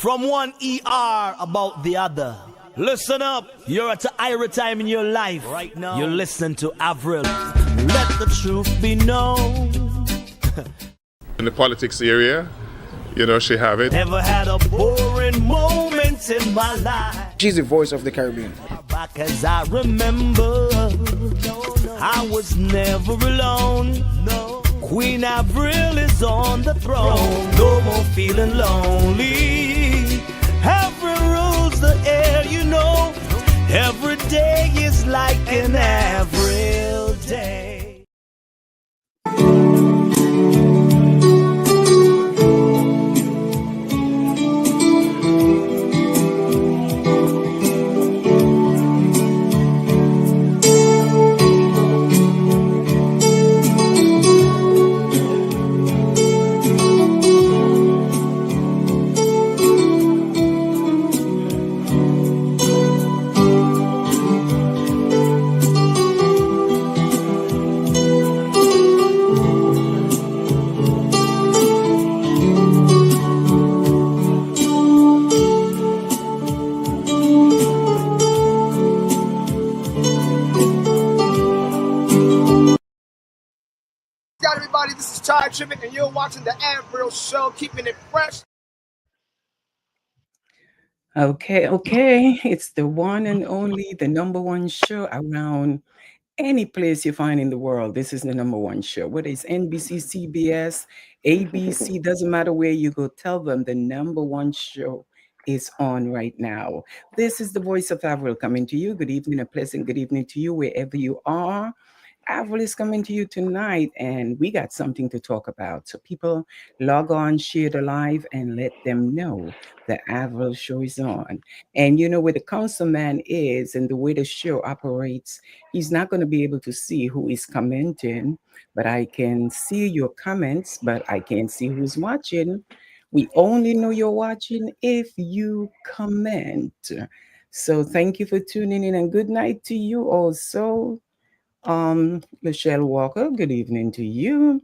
from one ER about the other. Listen up, you're at a higher time in your life. Right now, you're listening to Avril. Let the truth be known. In the politics area, you know, she have it. Never had a boring moment in my life. She's the voice of the Caribbean. Back as I remember, I was never alone. Queen Avril is on the throne. No more feeling lonely. Avril rules the air, you know. Every day is like an Avril day. Everybody, this is Ty Tribbett, and you're watching the Avril Show, keeping it fresh. Okay. It's the one and only, the number one show around any place you find in the world. This is the number one show. Whether it's NBC, CBS, ABC, doesn't matter where you go, tell them the number one show is on right now. This is the voice of Avril coming to you. Good evening, a pleasant good evening to you wherever you are. Avril is coming to you tonight, and we got something to talk about. So people, log on, share the live, and let them know the Avril show is on. And you know where the councilman is and the way the show operates, he's not going to be able to see who is commenting, but I can see your comments, but I can't see who's watching. We only know you're watching if you comment. So thank you for tuning in, and good night to you also. Michelle Walker, good evening to you.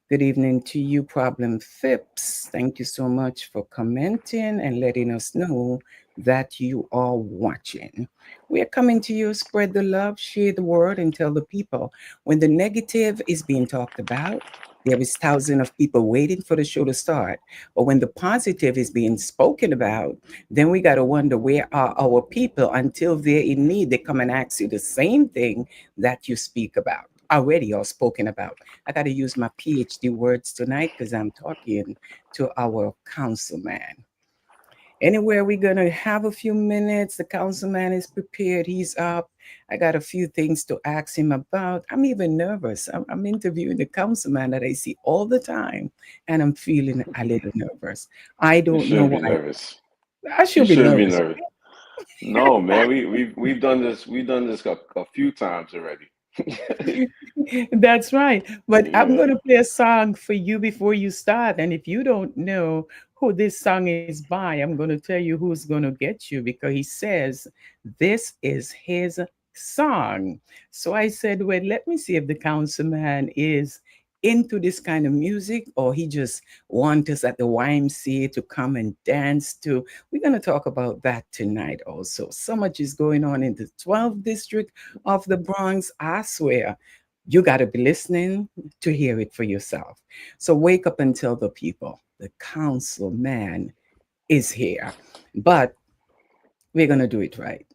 Good evening to you, Problem Phipps. Thank you so much for commenting and letting us know that you are watching. We are coming to you, spread the love, share the word, and tell the people when the negative is being talked about, there is thousands of people waiting for the show to start. But when the positive is being spoken about, then we got to wonder, where are our people? Until they're in need, they come and ask you the same thing that you speak about already or spoken about. I got to use my PhD words tonight because I'm talking to our councilman. Anywhere we're going to have a few minutes. The councilman is prepared. He's up. I got a few things to ask him about. I'm even nervous. I'm interviewing the councilman that I see all the time, and I'm feeling a little nervous. I don't know why. Nervous. I should be nervous. No, man, we've done this. We've done this a few times already. That's right. But yeah. I'm going to play a song for you before you start. And if you don't know who this song is by, I'm going to tell you who's going to get you, because he says this is his song. So I said, well, let me see if the councilman is into this kind of music, or he just wants us at the YMCA to come and dance to. We're going to talk about that tonight also. So much is going on in the 12th district of the Bronx. I swear, you got to be listening to hear it for yourself. So wake up and tell the people, the councilman is here. But we're going to do it right.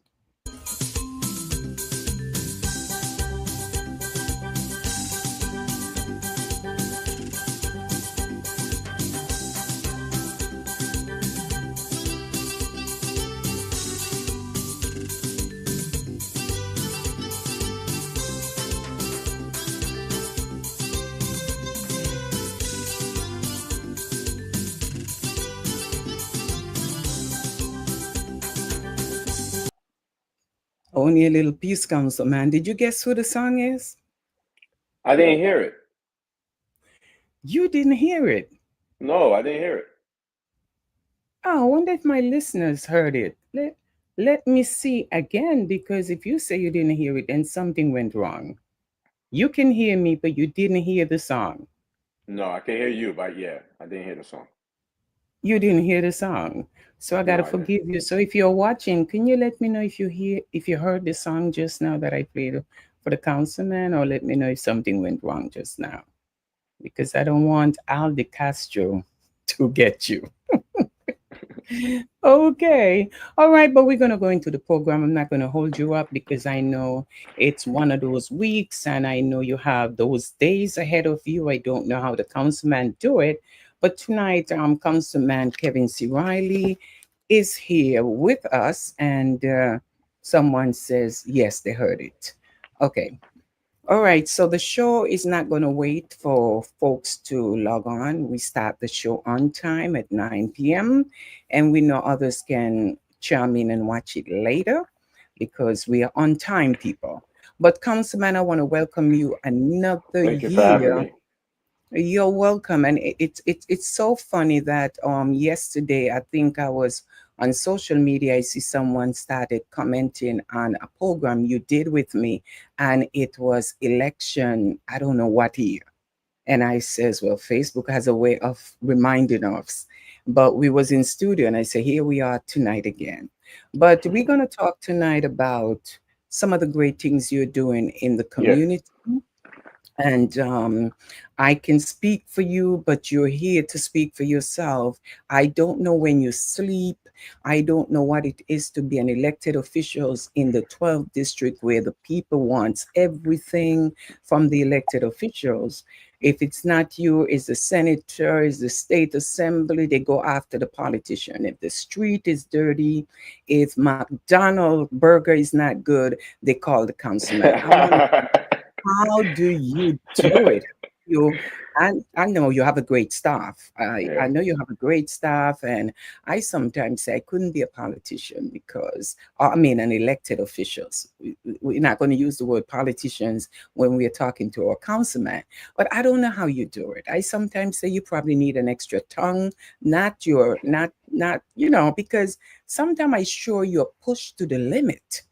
Only a little piece, councilman. Did you guess who the song is? I didn't hear it. You didn't hear it? No, I didn't hear it. Oh, I wonder if my listeners heard it. Let me see again, because if you say you didn't hear it, then something went wrong. You can hear me, but you didn't hear the song. No, I can hear you, but yeah, I didn't hear the song. You didn't hear the song. So I gotta No, I didn't. forgive you. So if you're watching, can you let me know if you heard the song just now that I played for the councilman, or let me know if something went wrong just now, because I don't want Aldi Castro to get you. Okay. All right, but we're going to go into the program. I'm not going to hold you up because I know it's one of those weeks and I know you have those days ahead of you. I don't know how the councilman do it, but tonight Councilman Kevin C.Riley is here with us, and someone says yes, they heard it. Okay. All right, so the show is not going to wait for folks to log on. We start the show on time at 9 p.m., and we know others can chime in and watch it later because we are on time, people. But Councilman, I want to welcome you another Thank you for having year. me. You're welcome, and it's so funny that yesterday I think I was on social media. I see someone started commenting on a program you did with me, and it was election. I don't know what year, and I says, well, Facebook has a way of reminding us. But we was in studio, and I say, here we are tonight again. But we're gonna talk tonight about some of the great things you're doing in the Yes. community, and I can speak for you, but you're here to speak for yourself. I don't know when you sleep. I don't know what it is to be an elected officials in the 12th district where the people wants everything from the elected officials. If it's not you, it's the senator, it's the state assembly, they go after the politician. If the street is dirty, if McDonald's burger is not good, they call the councilman. I want, how do you do it? You, I know you have a great staff. I Yeah. know you have a great staff, and I sometimes say I couldn't be a politician because I mean an elected officials. We're not going to use the word politicians when we're talking to our councilman, but I don't know how you do it. I sometimes say you probably need an extra tongue, not because sometimes I sure you're pushed to the limit,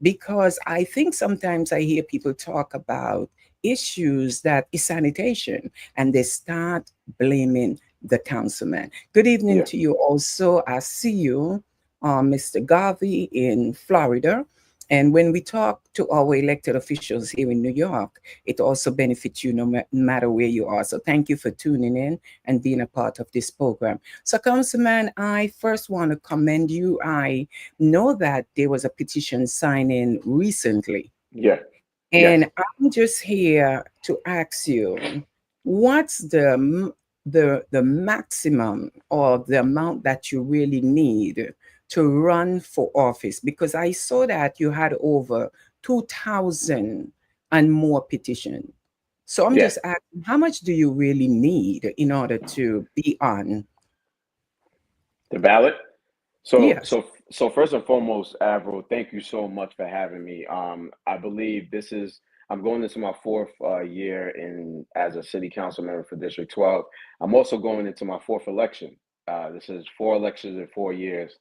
because I think sometimes I hear people talk about issues that is sanitation and they start blaming the councilman. Good evening Yeah. to you also. I see you, Mr. Garvey in Florida. And when we talk to our elected officials here in New York, it also benefits you no matter where you are. So thank you for tuning in and being a part of this program. So, Councilman, I first want to commend you. I know that there was a petition signing recently, Yeah. Yes. and I'm just here to ask you, what's the maximum or the amount that you really need to run for office? Because I saw that you had over 2,000 and more petitions. So I'm Yeah. just asking, how much do you really need in order to be on? The ballot. So, Yes. so, so first and foremost, Avril, thank you so much for having me. I believe I'm going into my fourth year in as a city council member for District 12. I'm also going into my fourth election. This is 4 elections in 4 years.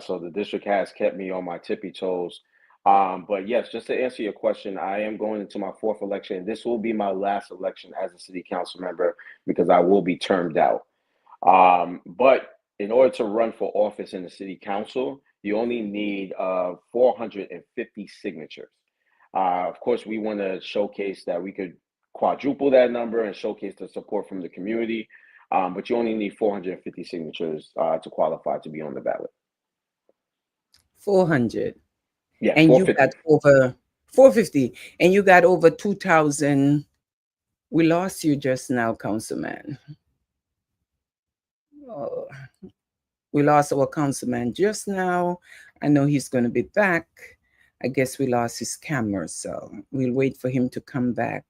So the district has kept me on my tippy toes. But yes, just to answer your question, I am going into my fourth election. This will be my last election as a city council member because I will be termed out. But in order to run for office in the city council, you only need 450 signatures. Of course, we want to showcase that we could quadruple that number and showcase the support from the community. But you only need 450 signatures to qualify to be on the ballot. 400. Yes, And you got 450. over 450, and you got over 2,000. We lost you just now, Councilman. Oh, we lost our councilman just now. I know he's going to be back. I guess we lost his camera, so we'll wait for him to come back.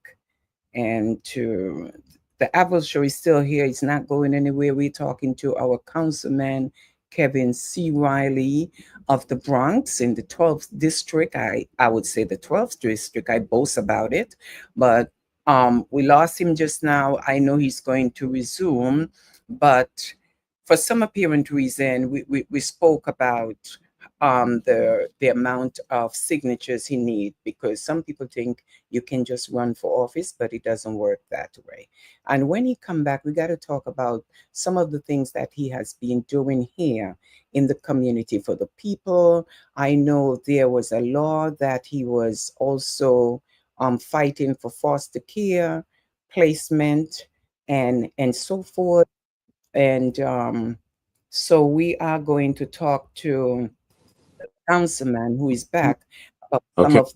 And to the Apple Show is still here. It's not going anywhere. We're talking to our councilman, Kevin C.Riley of the Bronx in the 12th district. I would say the 12th district. I boast about it. But we lost him just now. I know he's going to resume, but for some apparent reason, we spoke about the amount of signatures he need, because some people think you can just run for office, but it doesn't work that way. And when he come back, we got to talk about some of the things that he has been doing here in the community for the people. I know there was a law that he was also fighting for foster care placement and so forth. And so we are going to talk to councilman who is back about some Okay. of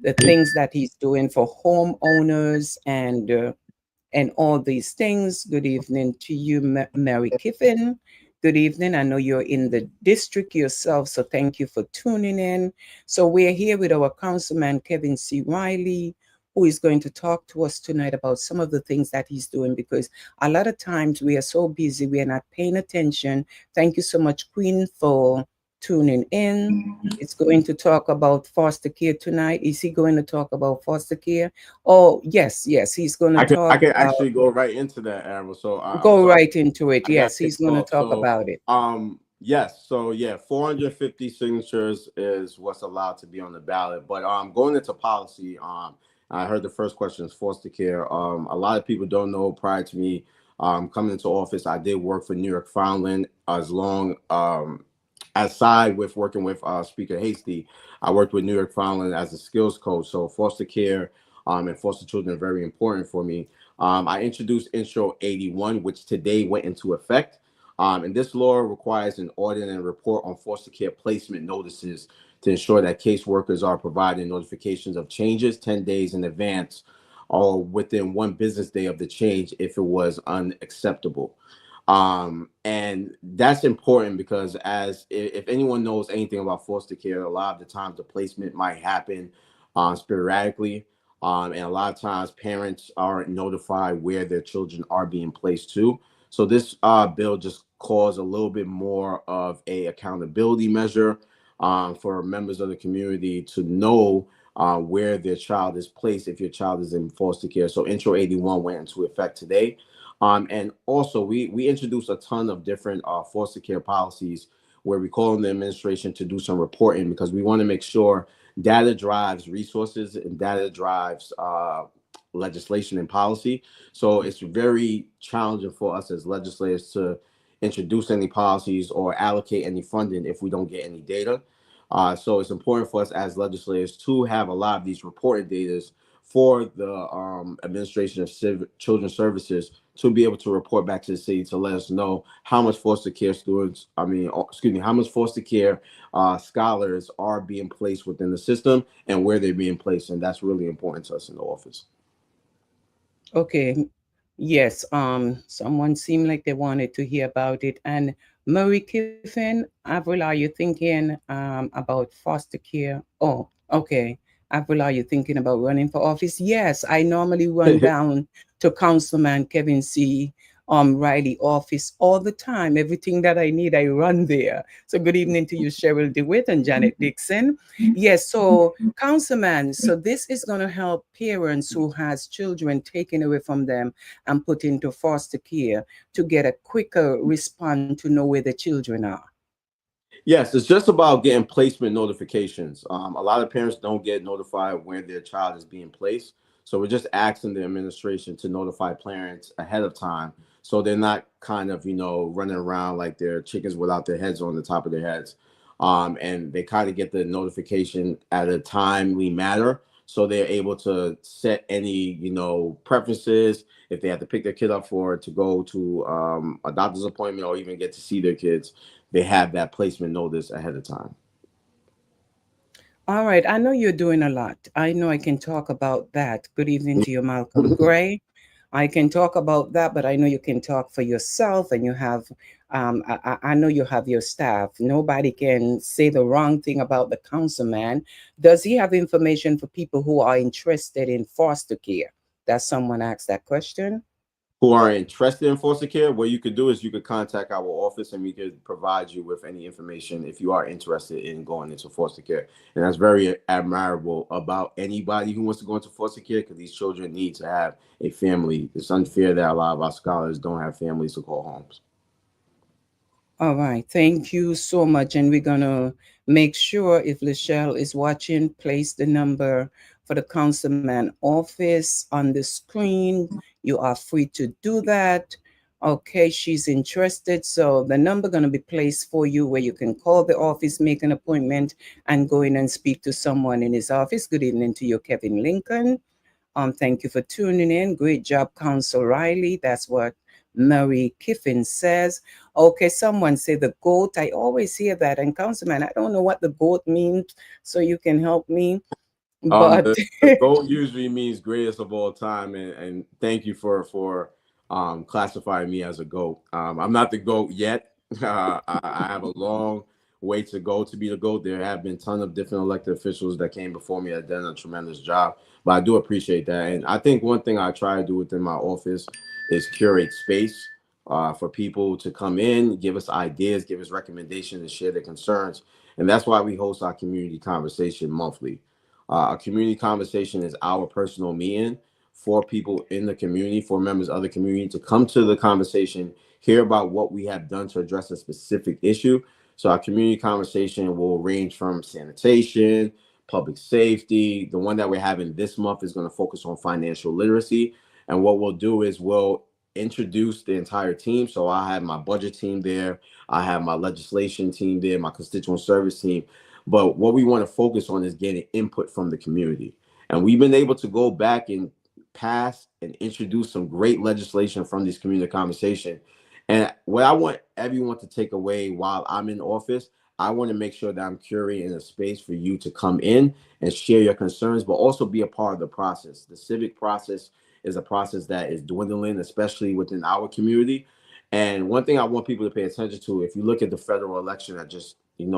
the things that he's doing for homeowners and all these things. Good evening to you, Mary Kiffin. Good evening. I know you're in the district yourself, so thank you for tuning in. So we're here with our councilman, Kevin C.Riley, who is going to talk to us tonight about some of the things that he's doing, because a lot of times we are so busy, we are not paying attention. Thank you so much, Queen, for tuning in. It's going to talk about foster care tonight. Is he going to talk about foster care? Oh, yes, he's going to I talk can about, actually go right into that, Aaron. So I'm go sorry, right into it. I got Yes, he's kicked going to off. talk So about it. yes, so yeah, 450 signatures is what's allowed to be on the ballot. But going into policy, I heard the first question is foster care. A lot of people don't know, prior to me coming into office, I did work for New York Foundland as long aside with working with Speaker Hasty. I worked with New York Foundland as a skills coach. So foster care and foster children are very important for me. I introduced Intro 81, which today went into effect. And this law requires an audit and report on foster care placement notices to ensure that caseworkers are providing notifications of changes 10 days in advance or within 1 business day of the change if it was unacceptable. And that's important because if anyone knows anything about foster care, a lot of the times the placement might happen sporadically. And a lot of times parents aren't notified where their children are being placed to. So this bill just calls a little bit more of a accountability measure for members of the community to know where their child is placed if your child is in foster care. So Intro 81 went into effect today. And also, we introduced a ton of different foster care policies where we call on the administration to do some reporting because we want to make sure data drives resources and data drives legislation and policy. So it's very challenging for us as legislators to introduce any policies or allocate any funding if we don't get any data. So it's important for us as legislators to have a lot of these reported data for the administration of children's services to be able to report back to the city to let us know how much foster care students, how much foster care scholars are being placed within the system and where they're being placed. And that's really important to us in the office. Okay. Yes. Someone seemed like they wanted to hear about it. And Murray Kiffin, Avril, are you thinking about foster care? Oh, okay. Avril, are you thinking about running for office? Yes, I normally run down to Councilman Kevin C. Riley office all the time. Everything that I need, I run there. So good evening to you, Cheryl DeWitt and Janet Dixon. Yes, so councilman, so this is going to help parents who has children taken away from them and put into foster care to get a quicker response to know where the children are. Yes, it's just about getting placement notifications. A lot of parents don't get notified where their child is being placed. So we're just asking the administration to notify parents ahead of time so they're not kind of, running around like they're chickens without their heads on the top of their heads. And they kind of get the notification at a timely manner. So they're able to set any, preferences if they have to pick their kid up to go to a doctor's appointment or even get to see their kids. They have that placement notice ahead of time. All right, I know you're doing a lot. I know I can talk about that. Good evening to you, Malcolm Gray. I can talk about that, but I know you can talk for yourself, and you have, I know you have your staff. Nobody can say the wrong thing about the councilman. Does he have information for people who are interested in foster care? That someone asked that question. Who are interested in foster care, what you could do is you could contact our office and we could provide you with any information if you are interested in going into foster care. And that's very admirable about anybody who wants to go into foster care because these children need to have a family. It's unfair that a lot of our scholars don't have families to call homes. All right. Thank you so much. And we're going to make sure if Lachelle is watching, place the number for the councilman office on the screen. You are free to do that. Okay, she's interested. So the number going to be placed for you where you can call the office, make an appointment, and go in and speak to someone in his office. Good evening to you, Kevin Lincoln. Thank you for tuning in. Great job, Council Riley. That's what Mary Kiffin says. Okay, someone say the goat. I always hear that. And Councilman, I don't know what the goat means, so you can help me. But The GOAT usually means greatest of all time, and thank you for classifying me as a GOAT. I'm not the GOAT yet. I have a long way to go to be the GOAT. There have been a ton of different elected officials that came before me that done a tremendous job, but I do appreciate that. And I think one thing I try to do within my office is curate space for people to come in, give us ideas, give us recommendations, and share their concerns. And that's why we host our community conversation monthly. A community conversation is our personal meeting for people in the community, for members of the community to come to the conversation, hear about what we have done to address a specific issue. So our community conversation will range from sanitation, public safety. The one that we're having this month is going to focus on financial literacy. And what we'll do is we'll introduce the entire team. So I have my budget team there. I have my legislation team there, my constituent service team. But what we want to focus on is getting input from the community. And we've been able to go back and pass and introduce some great legislation from this community conversation. And what I want everyone to take away while I'm in office, I want to make sure that I'm curating a space for you to come in and share your concerns, but also be a part of the process. The civic process is a process that is dwindling, especially within our community. And one thing I want people to pay attention to, if you look at the federal election that just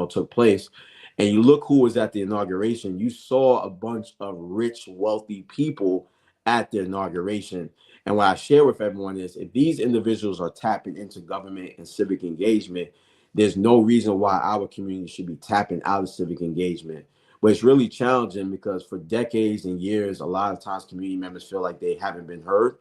took place, and you look who was at the inauguration, you saw a bunch of rich, wealthy people at the inauguration. And what I share with everyone is if these individuals are tapping into government and civic engagement, there's no reason why our community should be tapping out of civic engagement. But it's really challenging because for decades and years, a lot of times community members feel like they haven't been heard.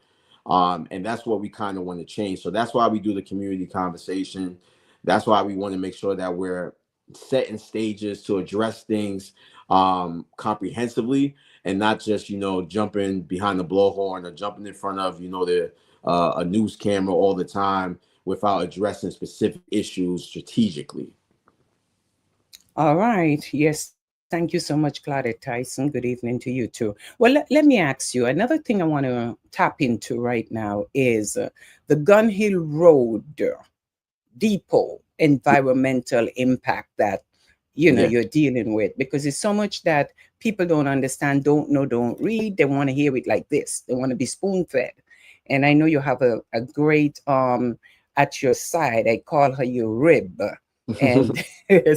And that's what we kind of want to change. So that's why we do the community conversation. That's why we want to make sure that we're setting stages to address things comprehensively and not just jumping behind the blowhorn or jumping in front of a news camera all the time without addressing specific issues strategically. all right. Yes. Thank you so much, Claudette Tyson. Good evening to you too. Well, let me ask you another thing I want to tap into right now is the Gun Hill Road depot environmental impact that Yeah. you're dealing with, because it's so much that people don't understand, don't know, don't read. They want to hear it like this. They want to be spoon fed. And I know you have a great at your side. I call her your rib. And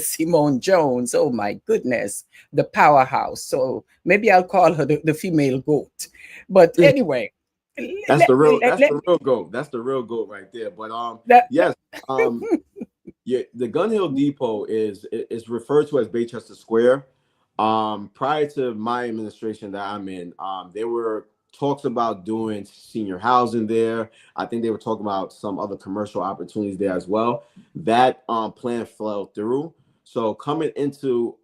Simone Jones, oh my goodness, the powerhouse. So maybe I'll call her the female goat. But anyway, That's the real let, let, real goat. That's the real goat right there. But that, yes, yeah, the Gun Hill Depot is referred to as Baychester Square. Prior to my administration that I'm in, there were talks about doing senior housing there. I think they were talking about some other commercial opportunities there as well. That plan fell through. So coming into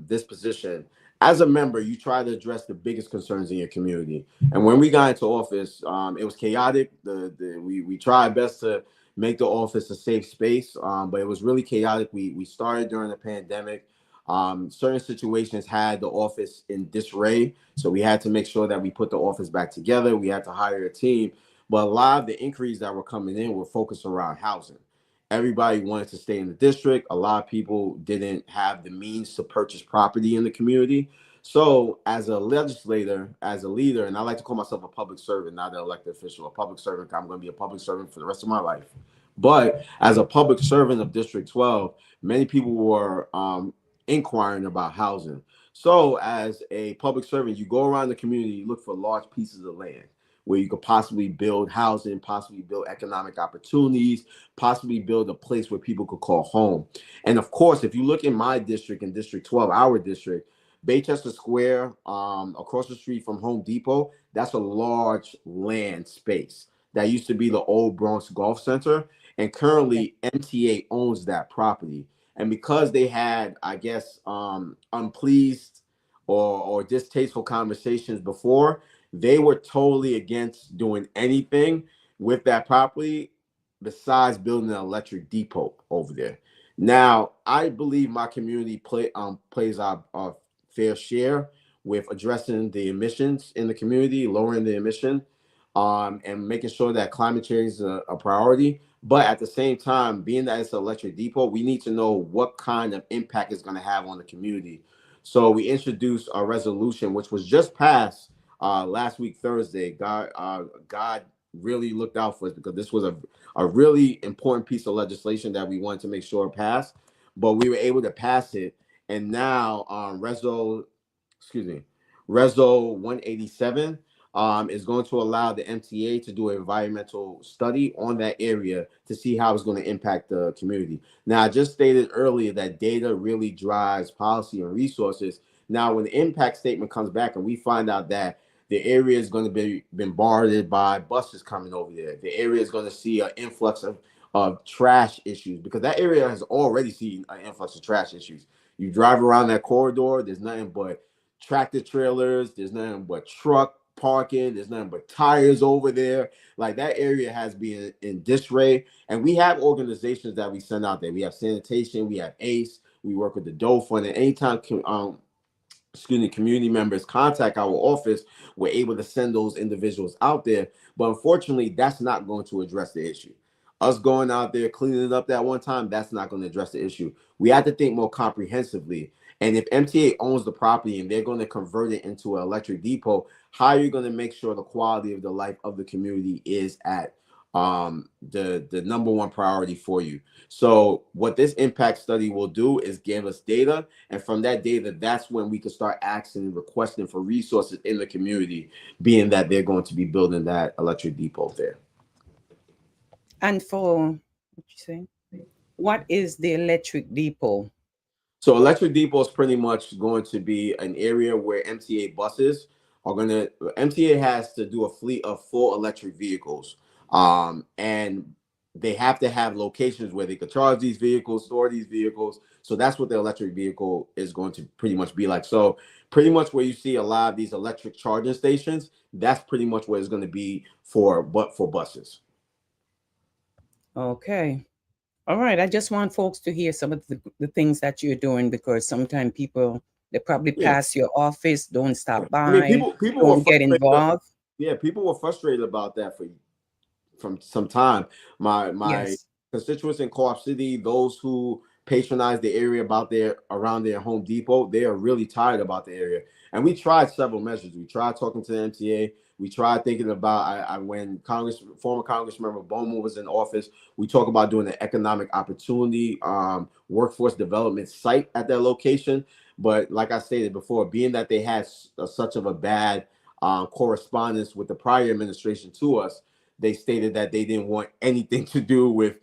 this position, as a member, you try to address the biggest concerns in your community. And when we got into office, it was chaotic. We tried best to make the office a safe space, but it was really chaotic. We started during the pandemic. Certain situations had the office in disarray, so we had to make sure that we put the office back together. We had to hire a team, but a lot of the inquiries that were coming in were focused around housing. Everybody wanted to stay in the district. A lot of people didn't have the means to purchase property in the community. So as a legislator, as a leader, and I like to call myself a public servant, not an elected official, a public servant. I'm going to be a public servant for the rest of my life. But as a public servant of District 12, many people were inquiring about housing. So as a public servant, you go around the community, you look for large pieces of land where you could possibly build housing, possibly build economic opportunities, possibly build a place where people could call home. And of course, if you look in my district, in District 12, our district, Baychester Square, across the street from Home Depot, that's a large land space. That used to be the old Bronx Golf Center. and currently MTA owns that property. And because they had, I guess, unpleased or distasteful conversations before, they were totally against doing anything with that property besides building an electric depot over there. Now, I believe my community plays our fair share with addressing the emissions in the community, lowering the emission, and making sure that climate change is a priority. But at the same time, being that it's an electric depot, we need to know what kind of impact it's going to have on the community. So we introduced a resolution, which was just passed last week, Thursday. God really looked out for us because this was a really important piece of legislation that we wanted to make sure passed. But we were able to pass it. And now Reso 187 is going to allow the MTA to do an environmental study on that area to see how it's going to impact the community. Now, I just stated earlier that data really drives policy and resources. Now, when the impact statement comes back and we find out that the area is going to be bombarded by buses coming over there, the area is going to see an influx of trash issues, because that area has already seen an influx of trash issues. You drive around that corridor, there's nothing but tractor trailers, there's nothing but truck parking, there's nothing but tires over there. Like, that area has been in disarray. And we have organizations that we send out there. We have sanitation, we have ACE, we work with the Dole Fund, and anytime community members contact our office, we're able to send those individuals out there. But unfortunately, that's not going to address the issue. Us going out there cleaning it up that one time, that's not going to address the issue. We have to think more comprehensively. And if MTA owns the property and they're going to convert it into an electric depot, how are you going to make sure the quality of the life of the community is at the number one priority for you? So what this impact study will do is give us data, and from that data, that's when we can start asking and requesting for resources in the community, being that they're going to be building that electric depot there. And what is the electric depot? So electric depot is pretty much going to be an area where MTA buses are going to, MTA has to do a fleet of 4 electric vehicles. And they have to have locations where they could charge these vehicles, store these vehicles. So that's what the electric vehicle is going to pretty much be like. So pretty much where you see a lot of these electric charging stations, that's pretty much what it's going to be for buses. Okay. All right. I just want folks to hear some of the things that you're doing, because sometimes people, they probably pass your office, don't stop by, I mean, people don't get involved. People were frustrated about that from some time. My Yes. constituents in Co-op City, those who patronize the area around their Home Depot, they are really tired about the area. And we tried several measures. We tried talking to the MTA. We tried thinking about when former Congressmember Bowman was in office, we talked about doing an economic opportunity workforce development site at that location. But like I stated before, being that they had such of a bad correspondence with the prior administration to us, they stated that they didn't want anything to do with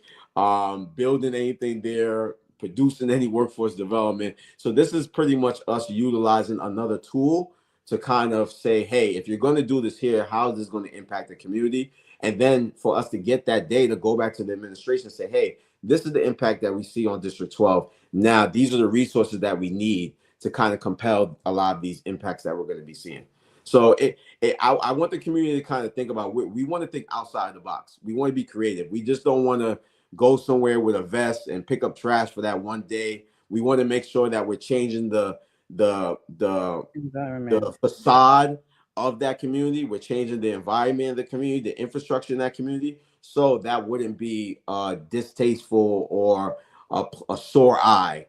building anything there, producing any workforce development. So this is pretty much us utilizing another tool to kind of say, hey, if you're going to do this here, how is this going to impact the community? And then for us to get that data, go back to the administration and say, hey, this is the impact that we see on District 12. Now, these are the resources that we need to kind of compel a lot of these impacts that we're going to be seeing. So I want the community to kind of think about, we want to think outside the box. We want to be creative. We just don't want to go somewhere with a vest and pick up trash for that one day. We want to make sure that we're changing the facade of that community. We're changing the environment of the community, the infrastructure in that community, so that wouldn't be distasteful or a sore eye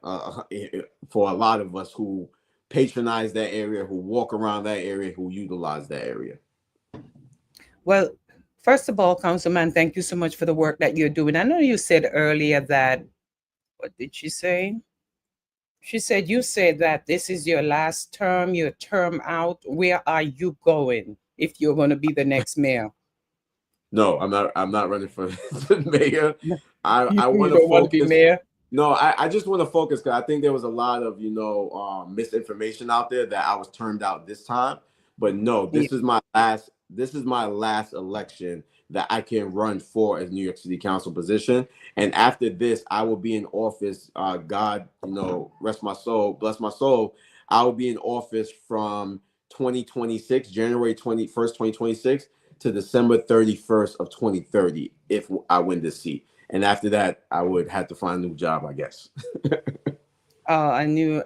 for a lot of us who patronize that area, who walk around that area, who utilize that area. Well, first of all, Councilman, thank you so much for the work that you're doing. I know you said earlier that, what did she say? She said, you said that this is your last term, your term out. Where are you going if you're going to be the next mayor? No, I'm not running for mayor. I want to want to be mayor. No, I just want to focus, because I think there was a lot of misinformation out there that I was turned out this time. But no, this is my last election that I can run for a New York City Council position. And after this, I will be in office. God, rest my soul, bless my soul. I will be in office from 2026, January 21st, 2026 to December 31st of 2030 if I win this seat. And after that, I would have to find a new job, I guess. A new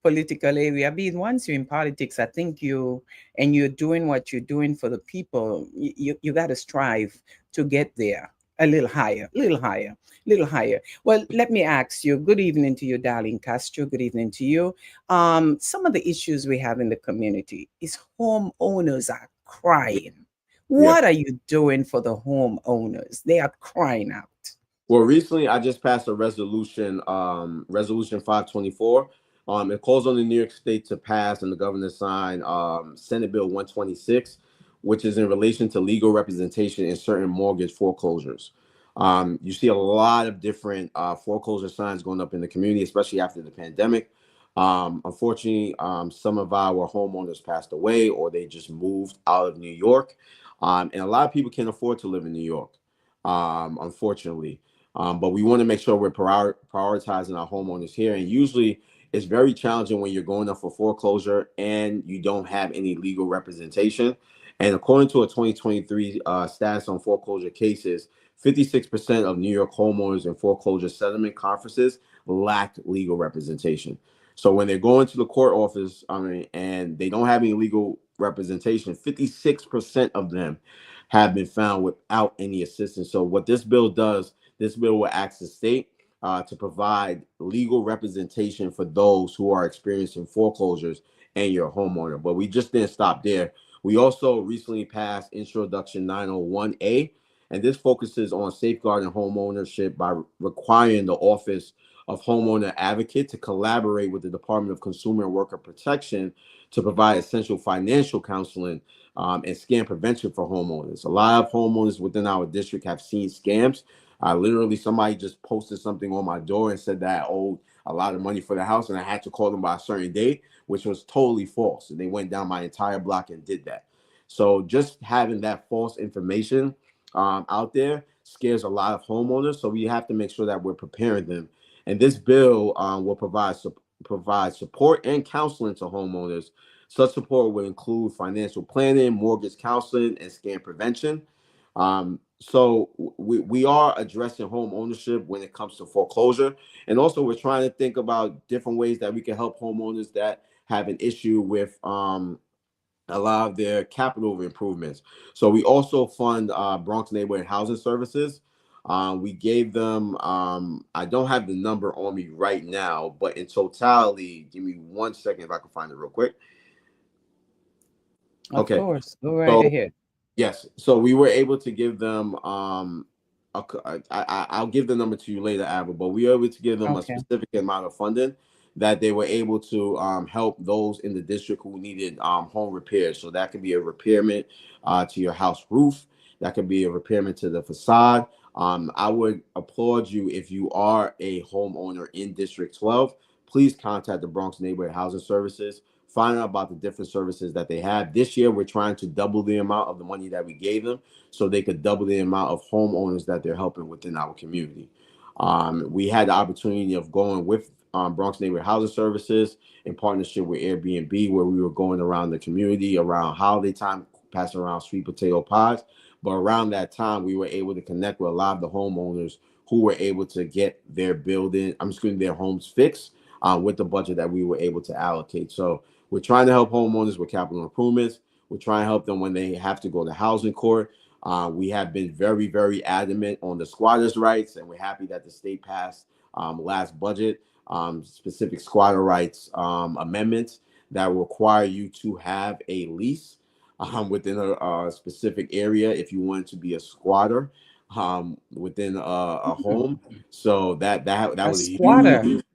political area. I mean, once you're in politics, I think you're doing what you're doing for the people. You got to strive to get there a little higher, little higher, little higher. Well, let me ask you. Good evening to you, darling Castro. Good evening to you. Some of the issues we have in the community is homeowners are crying. Yeah. What are you doing for the homeowners? They are crying out. Well, recently I just passed a resolution, Resolution 524. It calls on the New York State to pass and the governor sign Senate Bill 126, which is in relation to legal representation in certain mortgage foreclosures. You see a lot of different foreclosure signs going up in the community, especially after the pandemic. Unfortunately, some of our homeowners passed away or they just moved out of New York. And a lot of people can't afford to live in New York, unfortunately. But we want to make sure we're prioritizing our homeowners here. And usually it's very challenging when you're going up for foreclosure and you don't have any legal representation. And according to a 2023 stats on foreclosure cases, 56% of New York homeowners in foreclosure settlement conferences lack legal representation. So when they're going to the court office, and they don't have any legal representation, 56% of them have been found without any assistance. So what this bill does, this bill will ask the state to provide legal representation for those who are experiencing foreclosures and your homeowner. But we just didn't stop there. We also recently passed Introduction 901A, and this focuses on safeguarding home ownership by requiring the Office of Homeowner Advocate to collaborate with the Department of Consumer and Worker Protection to provide essential financial counseling and scam prevention for homeowners. A lot of homeowners within our district have seen scams. Literally, somebody just posted something on my door and said that I owed a lot of money for the house and I had to call them by a certain date, which was totally false. And they went down my entire block and did that. So just having that false information out there scares a lot of homeowners. So we have to make sure that we're preparing them. And this bill will provide support and counseling to homeowners. Such support will include financial planning, mortgage counseling, and scam prevention. So we are addressing home ownership when it comes to foreclosure. And also we're trying to think about different ways that we can help homeowners that have an issue with a lot of their capital improvements. So we also fund Bronx Neighborhood Housing Services. We gave them, I don't have the number on me right now, but in totality, give me 1 second if I can find it real quick. Okay. Of course, go right ahead. Yes, so we were able to give them, I'll give the number to you later, Abba, but we were able to give them a specific amount of funding that they were able to help those in the district who needed home repairs. So that could be a repairment to your house roof. That could be a repairment to the facade. I would applaud you if you are a homeowner in District 12. Please contact the Bronx Neighborhood Housing Services. Find out about the different services that they have. This year, we're trying to double the amount of the money that we gave them so they could double the amount of homeowners that they're helping within our community. We had the opportunity of going with Bronx Neighborhood Housing Services in partnership with Airbnb, where we were going around the community around holiday time, passing around sweet potato pies. But around that time, we were able to connect with a lot of the homeowners who were able to get their their homes fixed with the budget that we were able to allocate. So we're trying to help homeowners with capital improvements. We're trying to help them when they have to go to housing court. We have been very, very adamant on the squatters' rights, and we're happy that the state passed last budget specific squatter rights amendments that require you to have a lease within a specific area if you want to be a squatter within a home. So that was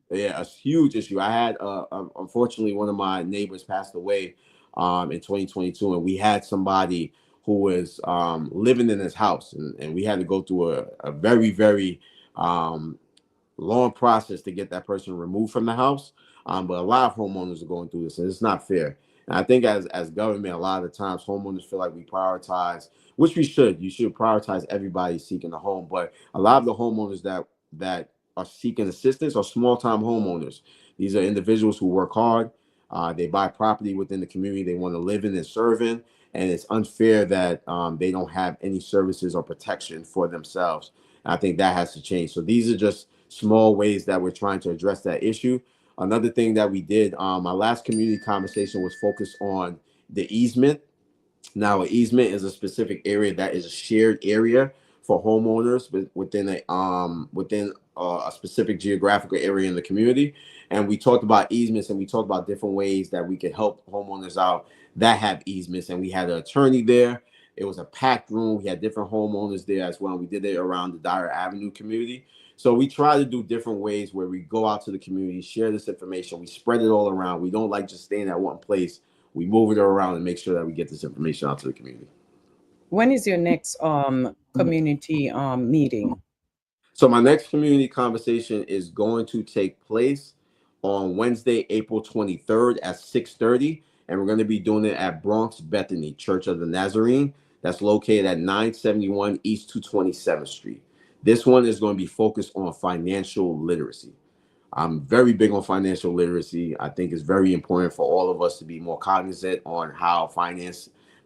a huge issue. I had unfortunately one of my neighbors passed away in 2022, and we had somebody who was living in his house, and we had to go through a very, very long process to get that person removed from the house. But a lot of homeowners are going through this, and it's not fair. And I think as government, a lot of the times homeowners feel like we prioritize, which we should. You should prioritize everybody seeking a home, but a lot of the homeowners that are seeking assistance are small time homeowners. These are individuals who work hard. They buy property within the community they want to live in and serve in, and it's unfair that they don't have any services or protection for themselves. And I think that has to change. So these are just small ways that we're trying to address that issue. Another thing that we did, my last community conversation was focused on the easement. Now, an easement is a specific area that is a shared area for homeowners within a specific geographical area in the community. And we talked about easements, and we talked about different ways that we could help homeowners out that have easements. And we had an attorney there. It was a packed room. We had different homeowners there as well. We did it around the Dyer Avenue community. So we try to do different ways where we go out to the community, share this information, we spread it all around. We don't like just staying at one place. We move it around and make sure that we get this information out to the community. When is your next community meeting? So my next community conversation is going to take place on Wednesday, April 23rd at 6:30. And we're going to be doing it at Bronx Bethany Church of the Nazarene. That's located at 971 East 227th Street. This one is going to be focused on financial literacy. I'm very big on financial literacy. I think it's very important for all of us to be more cognizant on how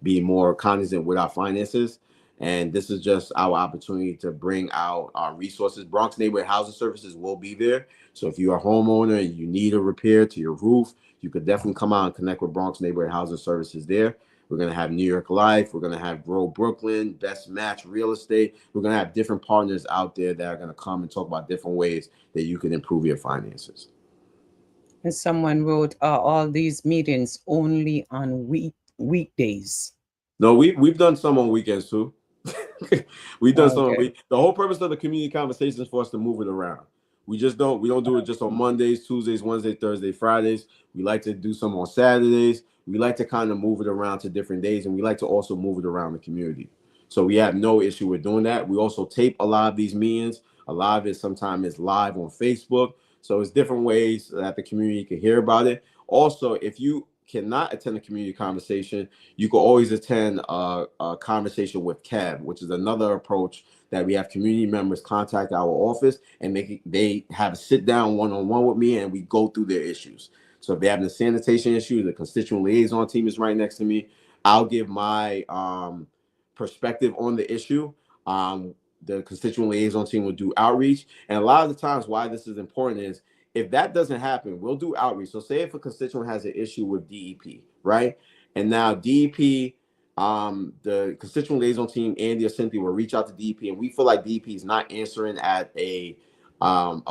be more cognizant with our finances. And this is just our opportunity to bring out our resources. Bronx Neighborhood Housing Services will be there. So if you're a homeowner and you need a repair to your roof, you could definitely come out and connect with Bronx Neighborhood Housing Services there. We're going to have New York Life. We're going to have Grow Brooklyn, Best Match Real Estate. We're going to have different partners out there that are going to come and talk about different ways that you can improve your finances. And someone wrote, all these meetings only on weekdays. No, we've done some on weekends too. We've done some. The whole purpose of the community conversation is for us to move it around. We don't do it just on Mondays, Tuesdays, Wednesdays, Thursdays, Fridays. We like to do some on Saturdays. We like to kind of move it around to different days, and we like to also move it around the community. So we have no issue with doing that. We also tape a lot of these meetings. A lot of it sometimes is live on Facebook. So it's different ways that the community can hear about it. Also, if you cannot attend a community conversation, you can always attend a conversation with CAB, which is another approach that we have community members contact our office, and they have a sit down one-on-one with me, and we go through their issues. So if they have a sanitation issue, the constituent liaison team is right next to me. I'll give my perspective on the issue. The constituent liaison team will do outreach. And a lot of the times why this is important is if that doesn't happen, we'll do outreach. So say if a constituent has an issue with DEP, right? And now DEP, the constituent liaison team, Andy or Cynthia, will reach out to DEP, and we feel like DEP is not answering at a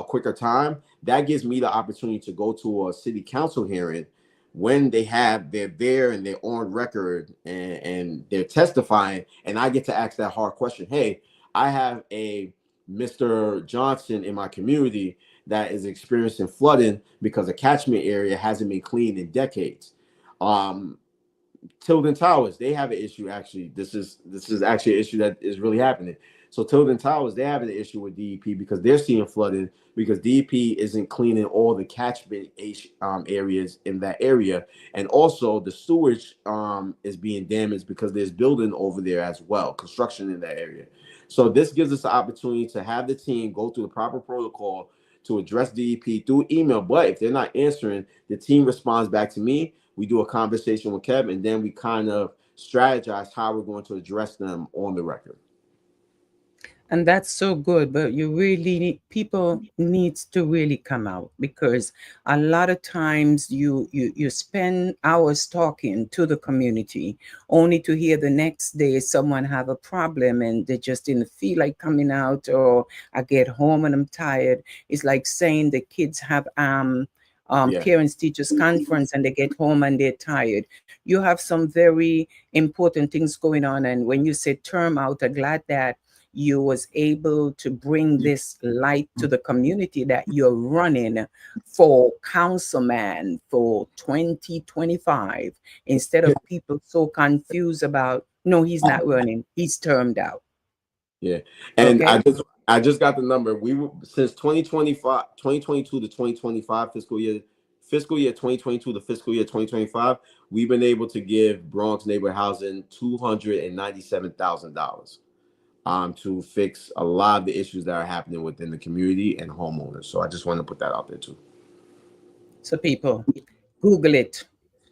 quicker time. That gives me the opportunity to go to a city council hearing when they're there and they're on record and they're testifying, and I get to ask that hard question. Hey, I have a Mr. Johnson in my community that is experiencing flooding because the catchment area hasn't been cleaned in decades. Tilden Towers, they have an issue. Actually, this is actually an issue that is really happening. So Tilden Towers, they have an issue with DEP because they're seeing flooding because DEP isn't cleaning all the catchment areas in that area. And also the sewage is being damaged because there's building over there as well, construction in that area. So this gives us the opportunity to have the team go through the proper protocol to address DEP through email. But if they're not answering, the team responds back to me. We do a conversation with Kevin, and then we kind of strategize how we're going to address them on the record. And that's so good, but people needs to really come out, because a lot of times you spend hours talking to the community only to hear the next day someone have a problem and they just didn't feel like coming out, or I get home and I'm tired. It's like saying the kids have parents teachers conference and they get home and they're tired. You have some very important things going on, and when you say term out, I'm glad that you was able to bring this light to the community that you're running for councilman for 2025, instead of people so confused about, no, he's not running, he's termed out. Yeah. And okay? I just got the number. We were, since 2022 to 2025 fiscal year, fiscal year 2022 to fiscal year 2025, we've been able to give Bronx neighborhood housing $297,000 to fix a lot of the issues that are happening within the community and homeowners. So I just want to put that out there too. So people, Google it.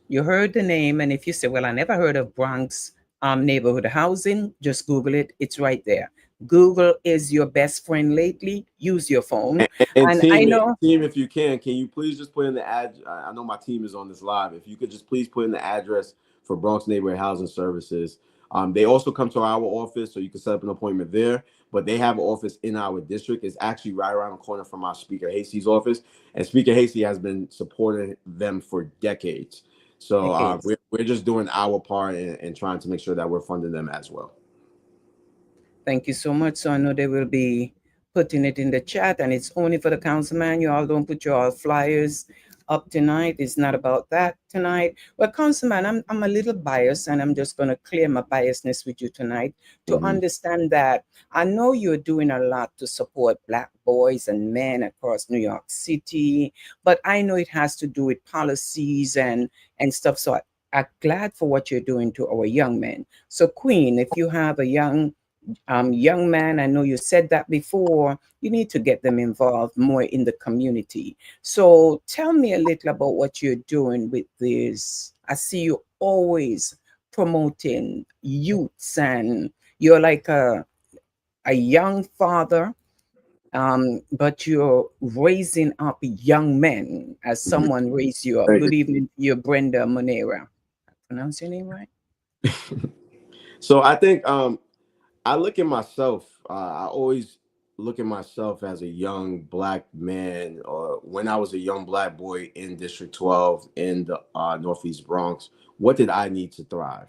You heard the name, and if you say, well, I never heard of Bronx neighborhood housing, just Google it. It's right there. Google is your best friend lately. Use your phone. And And I know team, if you can you please just put in the ad? I know my team is on this live. If you could just please put in the address for Bronx Neighborhood Housing Services. They also come to our office, so you can set up an appointment there. But they have an office in our district. It's actually right around the corner from our Speaker Hasty's office, and Speaker Hasty has been supporting them for decades. So we're just doing our part and trying to make sure that we're funding them as well. Thank you so much. So I know they will be putting it in the chat, and it's only for the councilman. You all don't put your flyers up tonight. It's not about that tonight. Well, Councilman, I'm a little biased, and I'm just going to clear my biasness with you tonight to understand that I know you're doing a lot to support Black boys and men across New York City, but I know it has to do with policies and stuff. So I'm glad for what you're doing to our young men. So Queen, if you have a young man, I know you said that before, you need to get them involved more in the community. So tell me a little about what you're doing with this. I see you always promoting youths, and you're like a young father, but you're raising up young men as someone raised you up. Good evening, you're Brenda Monera. Pronounce your name right? So I think I look at myself, I always look at myself as a young Black man, or when I was a young Black boy in District 12 in the Northeast Bronx. What did I need to thrive?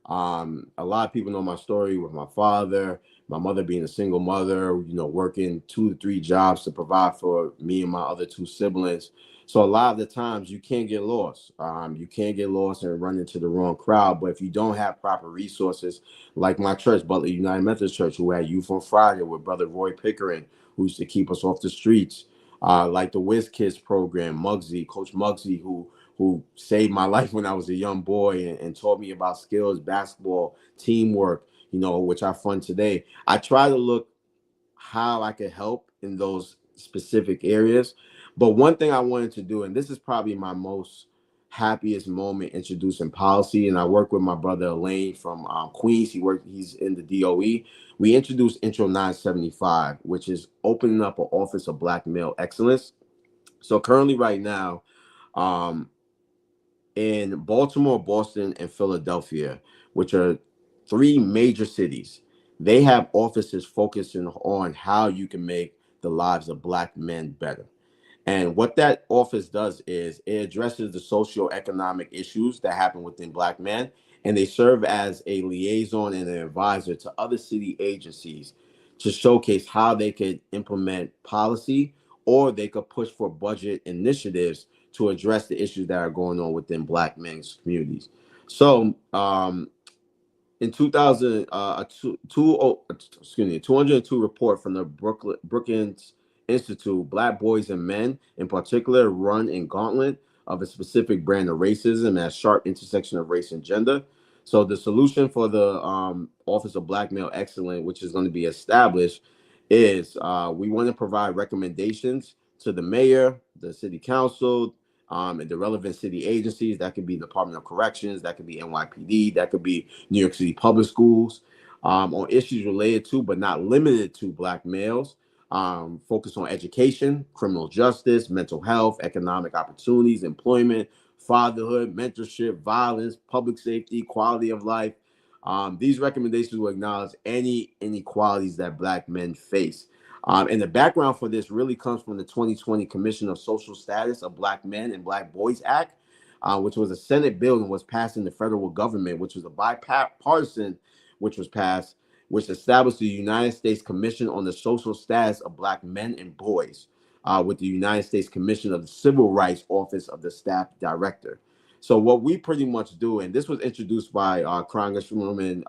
A lot of people know my story with my father, my mother being a single mother, working 2 to 3 jobs to provide for me and my other 2 siblings. So a lot of the times you can't get lost. You can't get lost and run into the wrong crowd. But if you don't have proper resources, like my church, Butler United Methodist Church, who had Youth on Friday with Brother Roy Pickering, who used to keep us off the streets, like the Whiz Kids program, Muggsy, Coach Muggsy, who saved my life when I was a young boy and taught me about skills, basketball, teamwork, which I fund today. I try to look how I could help in those specific areas. But one thing I wanted to do, and this is probably my most happiest moment introducing policy, and I work with my brother Elaine from Queens. He's in the DOE. We introduced Intro 975, which is opening up an office of Black male excellence. So currently right now, in Baltimore, Boston, and Philadelphia, which are 3 major cities, they have offices focusing on how you can make the lives of Black men better. And what that office does is it addresses the socioeconomic issues that happen within Black men, and they serve as a liaison and an advisor to other city agencies to showcase how they could implement policy, or they could push for budget initiatives to address the issues that are going on within Black men's communities. So in 202 report from the Brookings Institute, Black boys and men in particular run in gauntlet of a specific brand of racism at a sharp intersection of race and gender. So the solution for the Office of Black Male Excellence, which is going to be established, is we want to provide recommendations to the mayor, the city council, and the relevant city agencies. That could be Department of Corrections, that could be NYPD, that could be New York City Public Schools, on issues related to, but not limited to, Black males. Focus on education, criminal justice, mental health, economic opportunities, employment, fatherhood, mentorship, violence, public safety, quality of life. These recommendations will acknowledge any inequalities that Black men face. And the background for this really comes from the 2020 Commission of Social Status of Black Men and Black Boys Act, which was a Senate bill and was passed in the federal government, which was a bipartisan, which was passed, which established the United States Commission on the Social Status of Black Men and Boys, with the United States Commission of the Civil Rights Office of the Staff Director. So what we pretty much do, and this was introduced by Congresswoman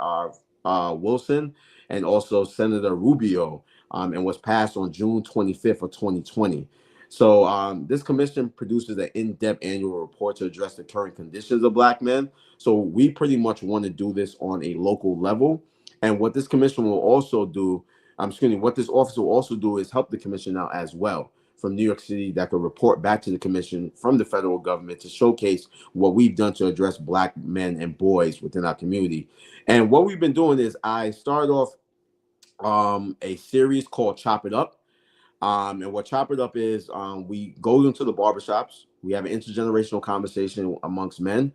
Wilson and also Senator Rubio, and was passed on June 25th of 2020. So this commission produces an in-depth annual report to address the current conditions of Black men. So we pretty much want to do this on a local level. And what this commission will also do, what this office will also do is help the commission out as well from New York City that could report back to the commission from the federal government to showcase what we've done to address Black men and boys within our community. And what we've been doing is I started off a series called Chop It Up. And what Chop It Up is, we go into the barbershops. We have an intergenerational conversation amongst men.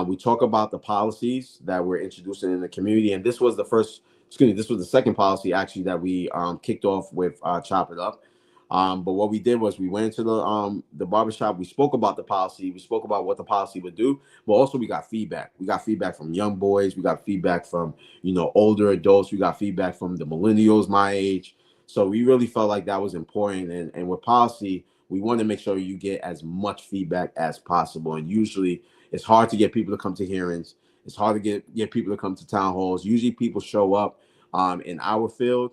We talk about the policies that we're introducing in the community. And this was this was the second policy actually that we kicked off with Chop It Up. But what we did was we went into the barbershop. We spoke about the policy. We spoke about what the policy would do. But also we got feedback. We got feedback from young boys. We got feedback from, older adults. We got feedback from the millennials my age. So we really felt like that was important. And with policy, we want to make sure you get as much feedback as possible. And usually it's hard to get people to come to hearings. It's hard to get people to come to town halls. Usually people show up in our field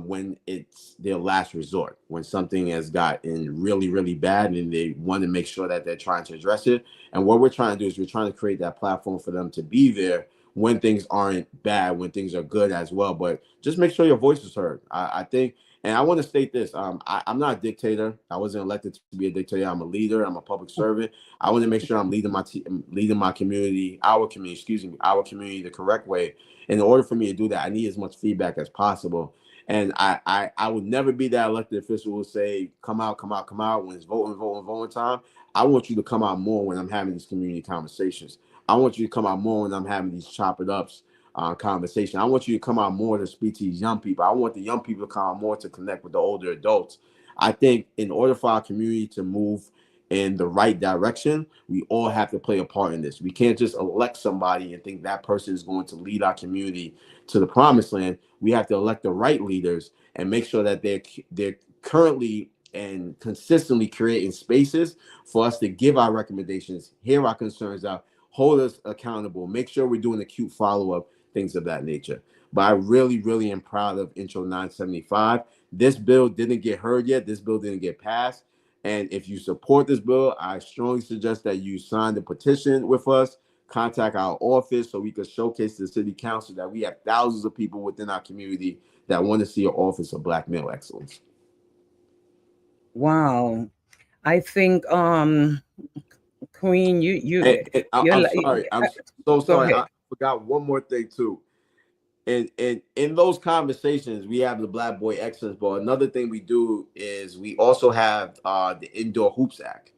when it's their last resort, when something has gotten really, really bad and they want to make sure that they're trying to address it. And what we're trying to do is we're trying to create that platform for them to be there when things aren't bad, when things are good as well. But just make sure your voice is heard. I think, and I want to state this, I'm not a dictator. I wasn't elected to be a dictator. I'm a leader. I'm a public servant. I want to make sure I'm leading my community, our community the correct way. And in order for me to do that, I need as much feedback as possible. And I would never be that elected official who will say, come out when it's voting time. I want you to come out more when I'm having these community conversations. I want you to come out more when I'm having these Chop It Ups conversation. I want you to come out more to speak to these young people. I want the young people to come out more to connect with the older adults. I think in order for our community to move in the right direction, we all have to play a part in this. We can't just elect somebody and think that person is going to lead our community to the promised land. We have to elect the right leaders and make sure that they're currently and consistently creating spaces for us to give our recommendations, hear our concerns out, hold us accountable, make sure we're doing acute follow-up, things of that nature. But I really, really am proud of Intro 975. This bill didn't get heard yet. This bill didn't get passed. And if you support this bill, I strongly suggest that you sign the petition with us, contact our office so we can showcase to the city council that we have thousands of people within our community that want to see an office of Black male excellence. Wow. I think Queen, I'm sorry. I'm so sorry. I forgot one more thing too. And in those conversations, we have the Black Boy Excellence Ball. Another thing we do is we also have the Indoor Hoops Act.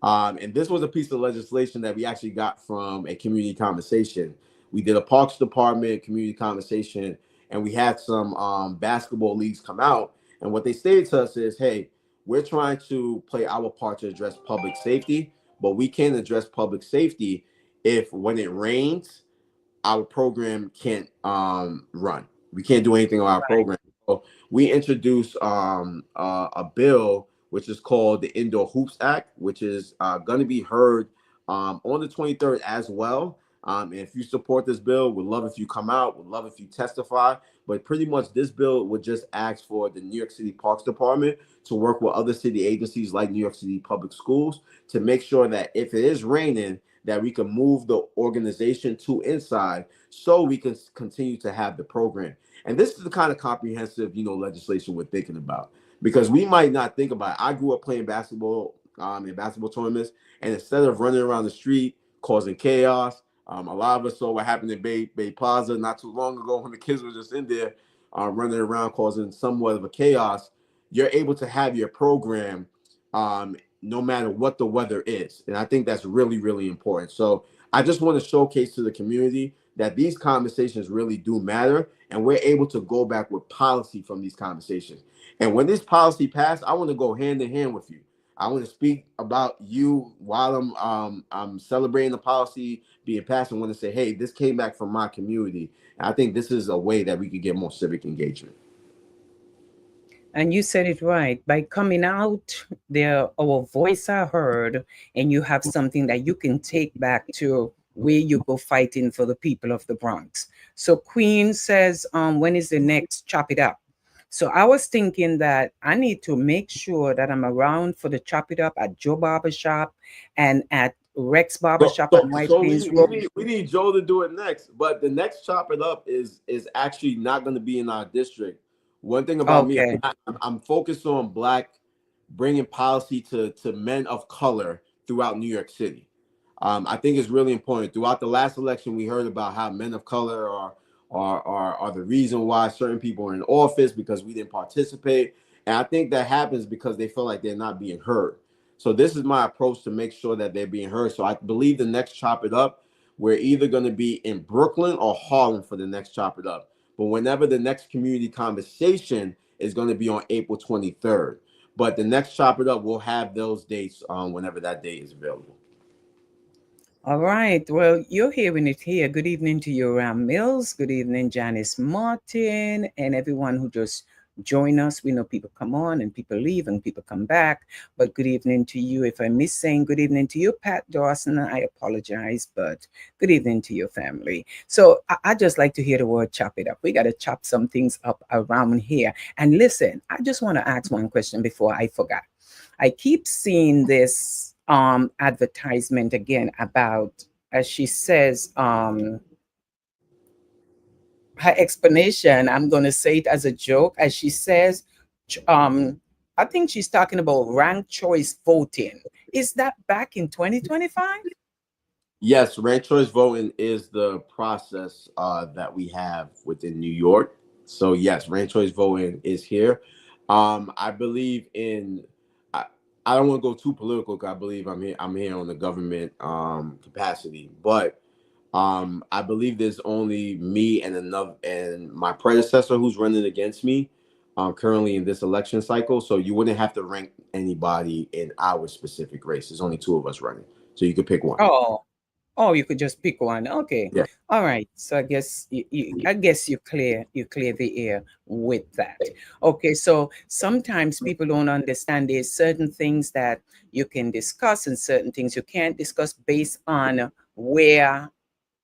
And this was a piece of legislation that we actually got from a community conversation. We did a Parks Department community conversation, and we had some basketball leagues come out. And what they stated to us is, hey, we're trying to play our part to address public safety, but we can't address public safety if when it rains, our program can't run. We can't do anything on our program. So we introduced a bill which is called the Indoor Hoops Act, which is going to be heard on the 23rd as well. And if you support this bill, we'd love if you come out, would love if you testify. But pretty much this bill would just ask for the New York City Parks Department to work with other city agencies like New York City Public Schools to make sure that if it is raining, that we can move the organization to inside so we can continue to have the program. And this is the kind of comprehensive, legislation we're thinking about, because we might not think about it. I grew up playing basketball in basketball tournaments, and instead of running around the street causing chaos, a lot of us saw what happened in Bay Plaza not too long ago when the kids were just in there running around causing somewhat of a chaos. You're able to have your program no matter what the weather is. And I think that's really, really important. So I just want to showcase to the community that these conversations really do matter, and we're able to go back with policy from these conversations. And when this policy passed, I want to go hand in hand with you. I want to speak about you while I'm celebrating the policy being passed. I want to say, hey, this came back from my community. And I think this is a way that we could get more civic engagement. And you said it right. By coming out there, our voice are heard, and you have something that you can take back to where you go fighting for the people of the Bronx. So Queen says, when is the next Chop It Up? So I was thinking that I need to make sure that I'm around for the Chop It Up at Joe Barber Shop and at Rex Barber So, Shop on so, White so Plains we Road. need Joe to do it next. But the next Chop It Up is actually not going to be in our district. One thing about me, Okay. I'm focused on black, bringing policy to men of color throughout New York City. I think it's really important. Throughout the last election, we heard about how men of color are the reason why certain people are in office because we didn't participate. And I think that happens because they feel like they're not being heard. So this is my approach to make sure that they're being heard. So I believe the next Chop It Up, we're either going to be in Brooklyn or Harlem for the next Chop It Up. But whenever the next community conversation is going to be on April 23rd. But the next Chop It Up will have those dates whenever that date is available. All right. Well, you're hearing it here. Good evening to you, Ram Mills. Good evening, Janice Martin, and everyone who just join us. We know people come on and people leave and people come back. But good evening to you. If I miss saying good evening to you, Pat Dawson, I apologize, but good evening to your family. So I just like to hear the word chop it up. We got to chop some things up around here. And listen, I just want to ask one question before I forgot. I keep seeing this advertisement again about, as she says, her explanation. I'm going to say it as a joke, as she says, I think she's talking about ranked choice voting. Is that back in 2025? Yes, ranked choice voting is the process that we have within New York. So yes, ranked choice voting is here. I believe in. I, I don't want to go too political because I believe I'm here. I'm here on the government capacity, but I believe there's only me and another and my predecessor who's running against me currently in this election cycle. So you wouldn't have to rank anybody in our specific race. There's only two of us running, so you could pick one. Oh, oh, you could just pick one. Okay. Yeah. All right. So I guess I guess you clear the air with that. Okay. So sometimes people don't understand there's certain things that you can discuss and certain things you can't discuss based on where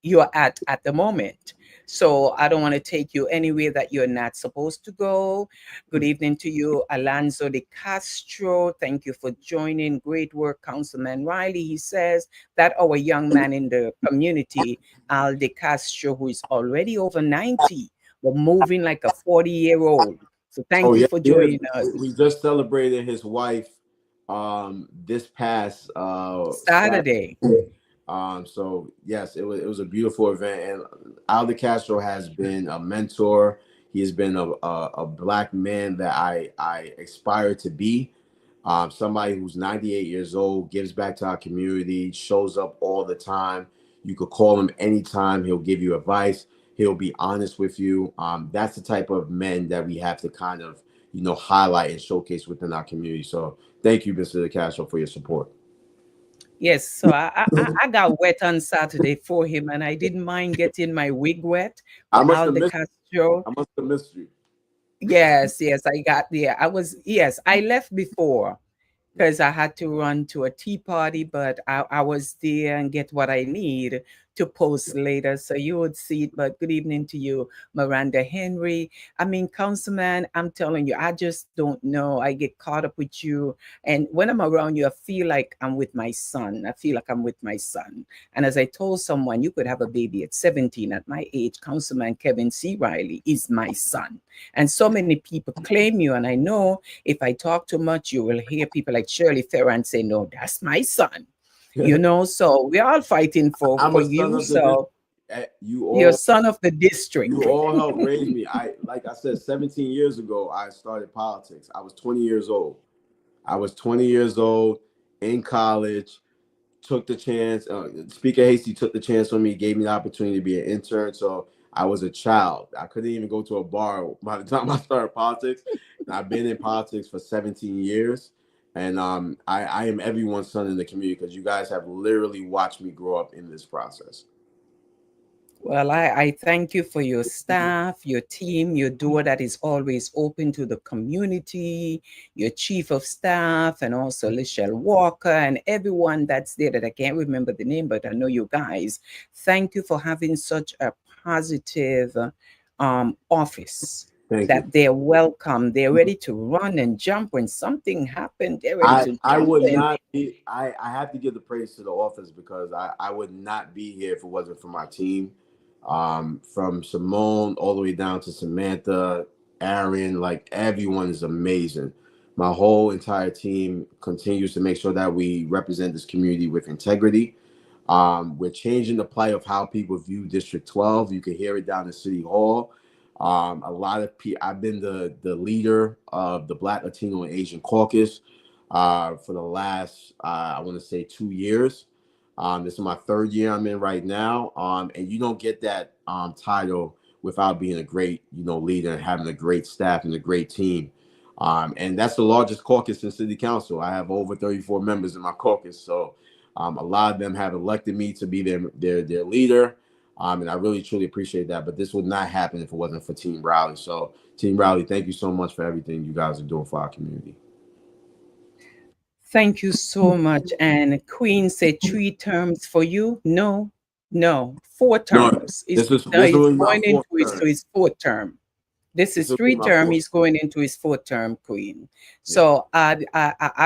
you're at the moment. So I don't want to take you anywhere that you're not supposed to go. Good evening to you, Alonso de Castro. Thank you for joining. Great work, Councilman Riley. He says that our young man in the community, Al de Castro, who is already over 90, but moving like a 40-year-old. So Oh thank you yeah, for yes. joining us. We just celebrated his wife this past Saturday. Saturday. So yes, it was a beautiful event, and Aldo Castro has been a mentor. He has been a black man that I aspire to be. Somebody who's 98 years old, gives back to our community, shows up all the time. You could call him anytime. He'll give you advice. He'll be honest with you. That's the type of men that we have to kind of, highlight and showcase within our community. So thank you, Mr. Castro, for your support. Yes, so I got wet on Saturday for him, and I didn't mind getting my wig wet I for must Al have de missed. Castro. I must have missed you. Yes, yes, I got there. Yes, I left before because I had to run to a tea party, but I was there and get what I need to post later. So you would see it. But good evening to you, Miranda Henry. I mean, Councilman, I'm telling you, I just don't know. I get caught up with you. And when I'm around you, I feel like I'm with my son. I feel like I'm with my son. And as I told someone, you could have a baby at 17. At my age, Councilman Kevin C.Riley is my son. And so many people claim you. And I know if I talk too much, you will hear people like Shirley Ferran say, no, that's my son. So we're all fighting I'm for a son you. of the district. So You you're all son of the district. you all helped raise me. Like I said, 17 years ago, I started politics. I was 20 years old. I was 20 years old in college. Took the chance. Speaker Hasty took the chance on me, gave me the opportunity to be an intern. So I was a child. I couldn't even go to a bar by the time I started politics. And I've been in politics for 17 years. And I am everyone's son in the community because you guys have literally watched me grow up in this process. Well, I thank you for your staff, your team, your door that is always open to the community, your chief of staff, and also Lichelle Walker and everyone that's there that I can't remember the name, but I know you guys. Thank you for having such a positive office. Thank you. that they're welcome. They're ready to run and jump when something happened. They're ready to I jump would in. not be. I have to give the praise to the office because I would not be here if it wasn't for my team. From Simone all the way down to Samantha, Aaron, like everyone is amazing. My whole entire team continues to make sure that we represent this community with integrity. We're changing the plight of how people view District 12. You can hear it down in City Hall. A lot of people. I've been the leader of the Black, Latino, and Asian Caucus for the last I want to say 2 years. This is my third year I'm in right now. And you don't get that title without being a great leader and having a great staff and a great team. And that's the largest caucus in City Council. I have over 34 members in my caucus, so a lot of them have elected me to be their leader. And I really truly appreciate that. But this would not happen if it wasn't for Team Riley. So Team Riley, thank you so much for everything you guys are doing for our community. Thank you so much. And Queen said 3 terms for you. No, 4 terms. This Now he's was my going into fourth term. his 4th term. This This is will be three my term. fourth. He's going into his 4th term, Queen. So I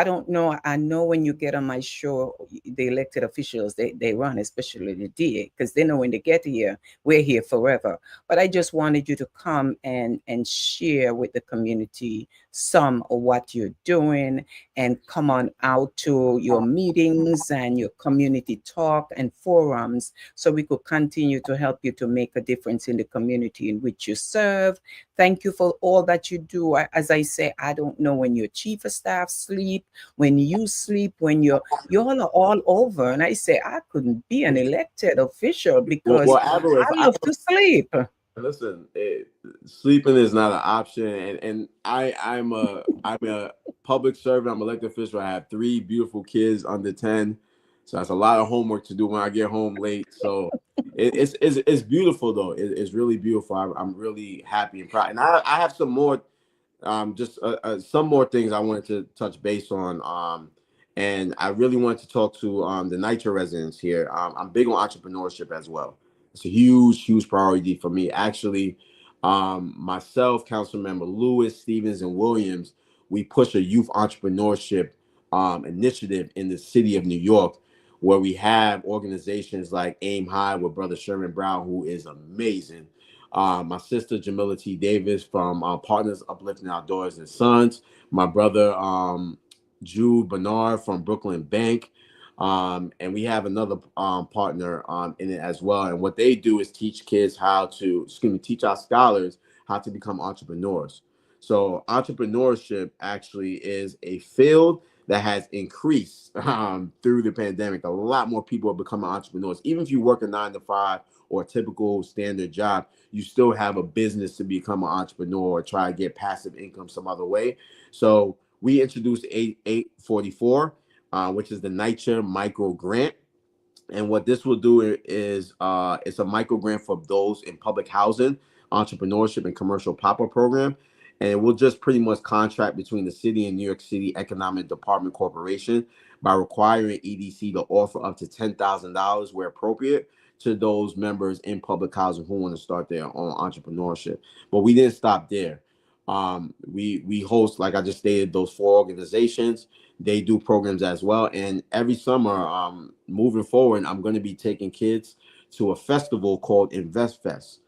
don't know. I know when you get on my show, the elected officials they run, especially the DA, because they know when they get here, we're here forever. But I just wanted you to come and share with the community some of what you're doing, and come on out to your meetings and your community talk and forums, so we could continue to help you to make a difference in the community in which you serve. Thank you for all that you do. As I say, I don't know when your chief of staff sleep, when you sleep, when you all are all over. And I say I couldn't be an elected official because Well, I love to sleep. listen, sleeping is not an option, and I'm a public servant. I'm an elected official. I have 3 beautiful kids under 10, so that's a lot of homework to do when I get home late. So it's beautiful though. It's really beautiful. I'm really happy and proud, and I have some more just some more things I wanted to touch base on. And I really wanted to talk to the Nitro residents here. I'm big on entrepreneurship as well. It's a huge priority for me. Actually, myself, Councilmember Lewis, Stevens, and Williams, we push a youth entrepreneurship initiative in the city of New York, where we have organizations like Aim High with Brother Sherman Brown, who is amazing. My sister Jamila T. Davis from Partners Uplifting Outdoors and Sons. My brother Jude Bernard from Brooklyn Bank. And we have another partner in it as well. And what they do is teach kids teach our scholars how to become entrepreneurs. So entrepreneurship actually is a field that has increased through the pandemic. A lot more people are becoming entrepreneurs. Even if you work a 9 to 5 or a typical standard job, you still have a business to become an entrepreneur or try to get passive income some other way. So we introduced 844, which is the NYCHA micro grant. And what this will do is it's a micro grant for those in public housing, entrepreneurship, and commercial pop-up program. And it will just pretty much contract between the city and New York City Economic Department Corporation by requiring EDC to offer up to $10,000 where appropriate to those members in public housing who want to start their own entrepreneurship. But we didn't stop there. We host, like I just stated, those 4 organizations. They do programs as well. And every summer, moving forward, I'm going to be taking kids to a festival called Invest Fest.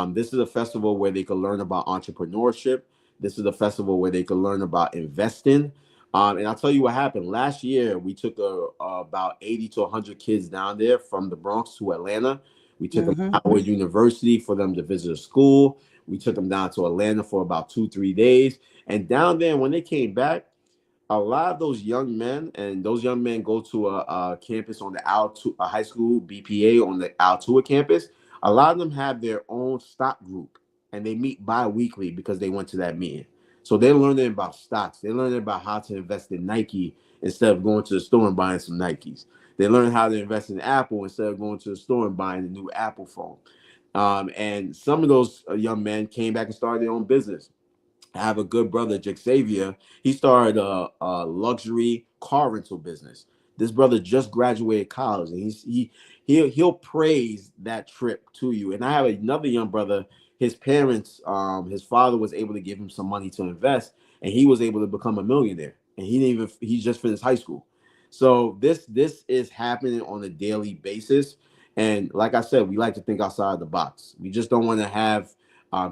This is a festival where they can learn about entrepreneurship. This is a festival where they can learn about investing. And I'll tell you what happened. Last year, we took about 80 to 100 kids down there from the Bronx to Atlanta. We took them to Howard University for them to visit a school. We took them down to Atlanta for about 2-3 days. And down there, when they came back, a lot of those young men, and those young men go to a campus on the a high school BPA on the Altua campus. A lot of them have their own stock group, and they meet bi-weekly because they went to that meeting. So they're learning about stocks. They're learning about how to invest in Nike instead of going to the store and buying some Nikes. They learn how to invest in Apple instead of going to the store and buying a new Apple phone. And some of those young men came back and started their own business. I have a good brother, Jake Xavier. He started a luxury car rental business. This brother just graduated college, and he'll praise that trip to you. And I have another young brother. his parents, his father was able to give him some money to invest, and he was able to become a millionaire. And he just finished high school. So this is happening on a daily basis. And like I said, we like to think outside the box. We just don't want to have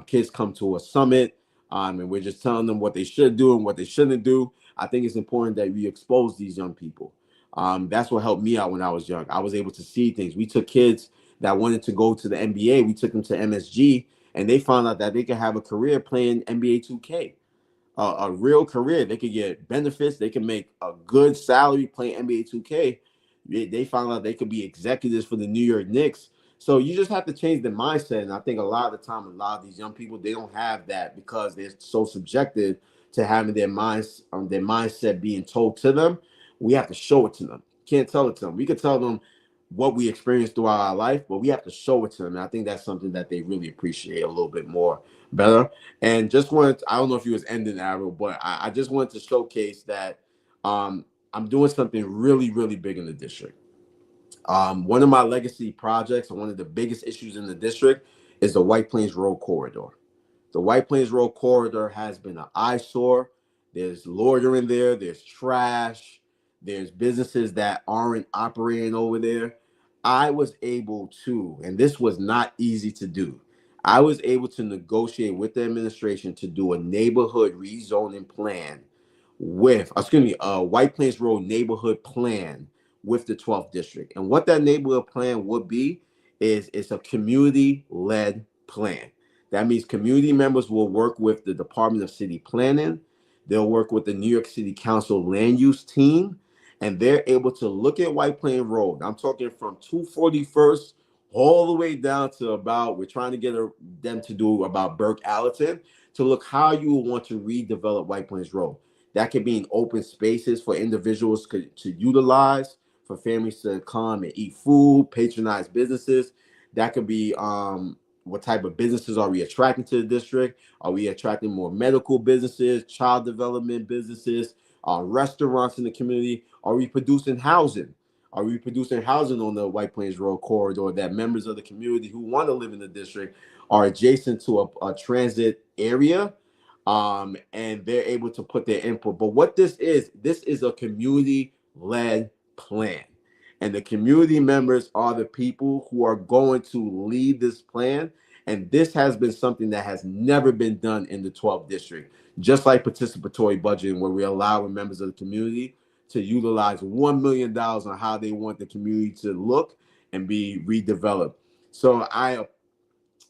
kids come to a summit, and we're just telling them what they should do and what they shouldn't do. I think it's important that we expose these young people. That's what helped me out when I was young. I was able to see things. We took kids that wanted to go to the NBA. We took them to MSG, and they found out that they could have a career playing NBA 2K, a real career. They could get benefits. They can make a good salary playing NBA 2K. They found out they could be executives for the New York Knicks. So you just have to change the mindset. And I think a lot of the time, a lot of these young people, they don't have that because they're so subjected to having their mindset being told to them. We have to show it to them. Can't tell it to them. We could tell them what we experienced throughout our life, but we have to show it to them. And I think that's something that they really appreciate a little bit more better. And just wanted, I don't know if you was ending Arrow, but I just wanted to showcase that I'm doing something really, really big in the district. One of my legacy projects and one of the biggest issues in the district is the White Plains Road Corridor. The White Plains Road Corridor has been an eyesore. There's loitering there. There's trash. There's businesses that aren't operating over there. I was able to, and this was not easy to do, I was able to negotiate with the administration to do a neighborhood rezoning plan with, a White Plains Road neighborhood plan with the 12th district. And what that neighborhood plan would be is it's a community-led plan. That means community members will work with the Department of City Planning. They'll work with the New York City Council land use team, and they're able to look at White Plains Road. I'm talking from 241st all the way down to about, we're trying to get them to do about Burke Allerton, to look how you want to redevelop White Plains Road. That could be in open spaces for individuals to utilize, for families to come and eat food, patronize businesses. That could be what type of businesses are we attracting to the district? Are we attracting more medical businesses, child development businesses, restaurants in the community? Are we producing housing? Are we producing housing on the White Plains Road corridor that members of the community who want to live in the district are adjacent to a transit area? And they're able to put their input. But what this is a community-led plan. And the community members are the people who are going to lead this plan. And this has been something that has never been done in the 12th district. Just like participatory budgeting, where we allow members of the community to utilize $1 million on how they want the community to look and be redeveloped. So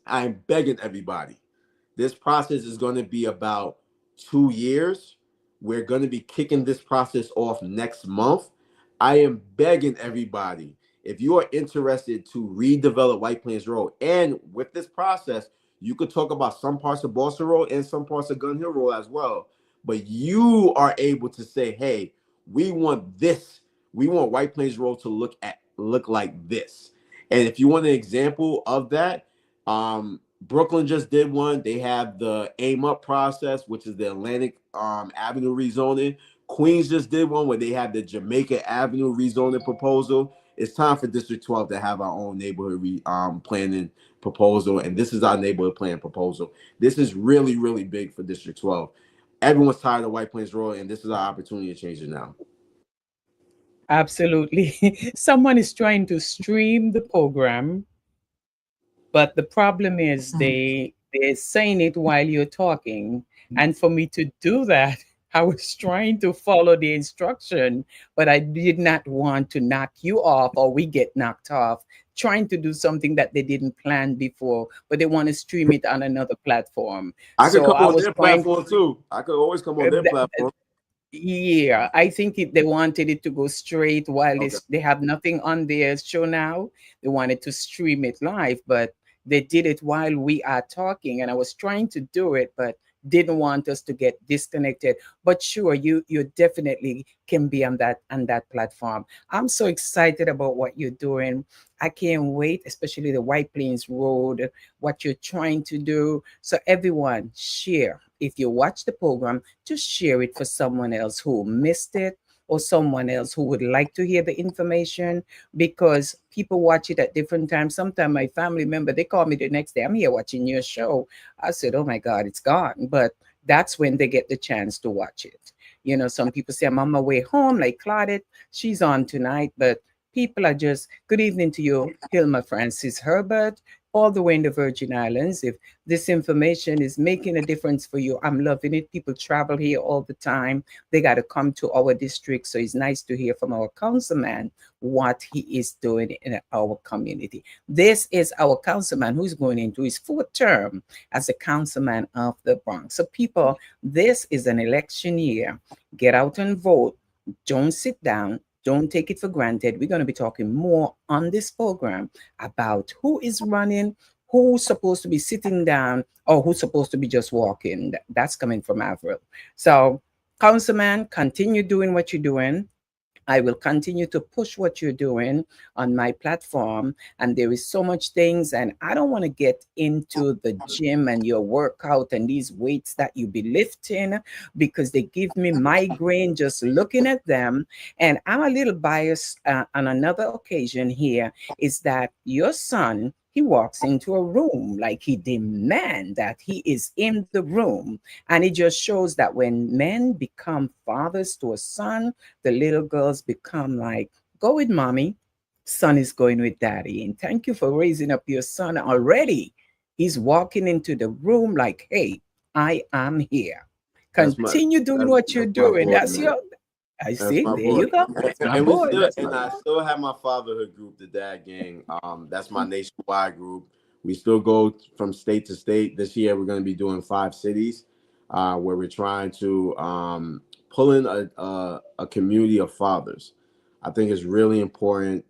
I'm begging everybody. This process is going to be about 2 years. We're going to be kicking this process off next month. I am begging everybody, if you are interested to redevelop White Plains Road, and with this process, you could talk about some parts of Boston Road and some parts of Gun Hill Road as well. But you are able to say, hey, we want this. We want White Plains Road to look like this. And if you want an example of that, Brooklyn just did one. They have the AIM Up process, which is the Atlantic Avenue rezoning. Queens just did one where they have the Jamaica Avenue rezoning proposal. It's time for District 12 to have our own neighborhood planning proposal, and this is our neighborhood plan proposal. This is really, really big for District 12. Everyone's tired of White Plains Road, and this is our opportunity to change it now. Absolutely. Someone is trying to stream the program, but the problem is they're saying it while you're talking. And for me to do that, I was trying to follow the instruction, but I did not want to knock you off or we get knocked off trying to do something that they didn't plan before, but they want to stream it on another platform. I could come on their platform too. I could always come on their platform. Yeah, I think they wanted it to go straight while they have nothing on their show now. They wanted to stream it live, but they did it while we are talking, and I was trying to do it, but didn't want us to get disconnected. But sure, you definitely can be on that platform. I'm so excited about what you're doing. I can't wait, especially the White Plains Road, what you're trying to do. So everyone, share. If you watch the program, just share it for someone else who missed it, or someone else who would like to hear the information, because people watch it at different times. Sometimes my family member, they call me the next day, I'm here watching your show. I said, oh my God, it's gone. But that's when they get the chance to watch it. Some people say, I'm on my way home, like Claudette, she's on tonight, but people are just, good evening to you, Hilma Francis Herbert, all the way in the Virgin Islands. If this information is making a difference for you, I'm loving it. People travel here all the time. They got to come to our district. So it's nice to hear from our councilman what he is doing in our community. This is our councilman who's going into his fourth term as a councilman of the Bronx. So people, this is an election year. Get out and vote. Don't sit down. Don't take it for granted. We're going to be talking more on this program about who is running, who's supposed to be sitting down, or who's supposed to be just walking. That's coming from Avril. So, Councilman, continue doing what you're doing. I will continue to push what you're doing on my platform. And there is so much things. And I don't want to get into the gym and your workout and these weights that you be lifting, because they give me migraine just looking at them. And I'm a little biased on another occasion here, is that your son, he walks into a room like he demands that he is in the room. And it just shows that when men become fathers to a son, the little girls become like, go with mommy, son is going with daddy. And thank you for raising up your son already. He's walking into the room like, hey, I am here. Continue doing what you're doing. That's your, I see, there you go. That's my boy. I still have my fatherhood group, the Dad Gang. That's my nationwide group. We still go from state to state. This year, we're going to be doing 5 cities, where we're trying to pull in a community of fathers. I think it's really important.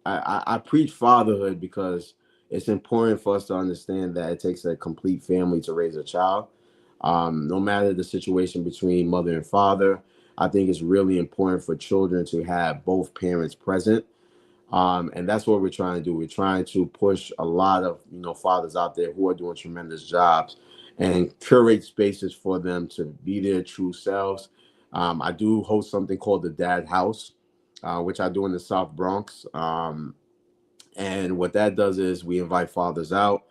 I preach fatherhood because it's important for us to understand that it takes a complete family to raise a child. No matter the situation between mother and father, I think it's really important for children to have both parents present. And that's what we're trying to do. We're trying to push a lot of, fathers out there who are doing tremendous jobs and curate spaces for them to be their true selves. I do host something called the Dad House, which I do in the South Bronx. And what that does is we invite fathers out.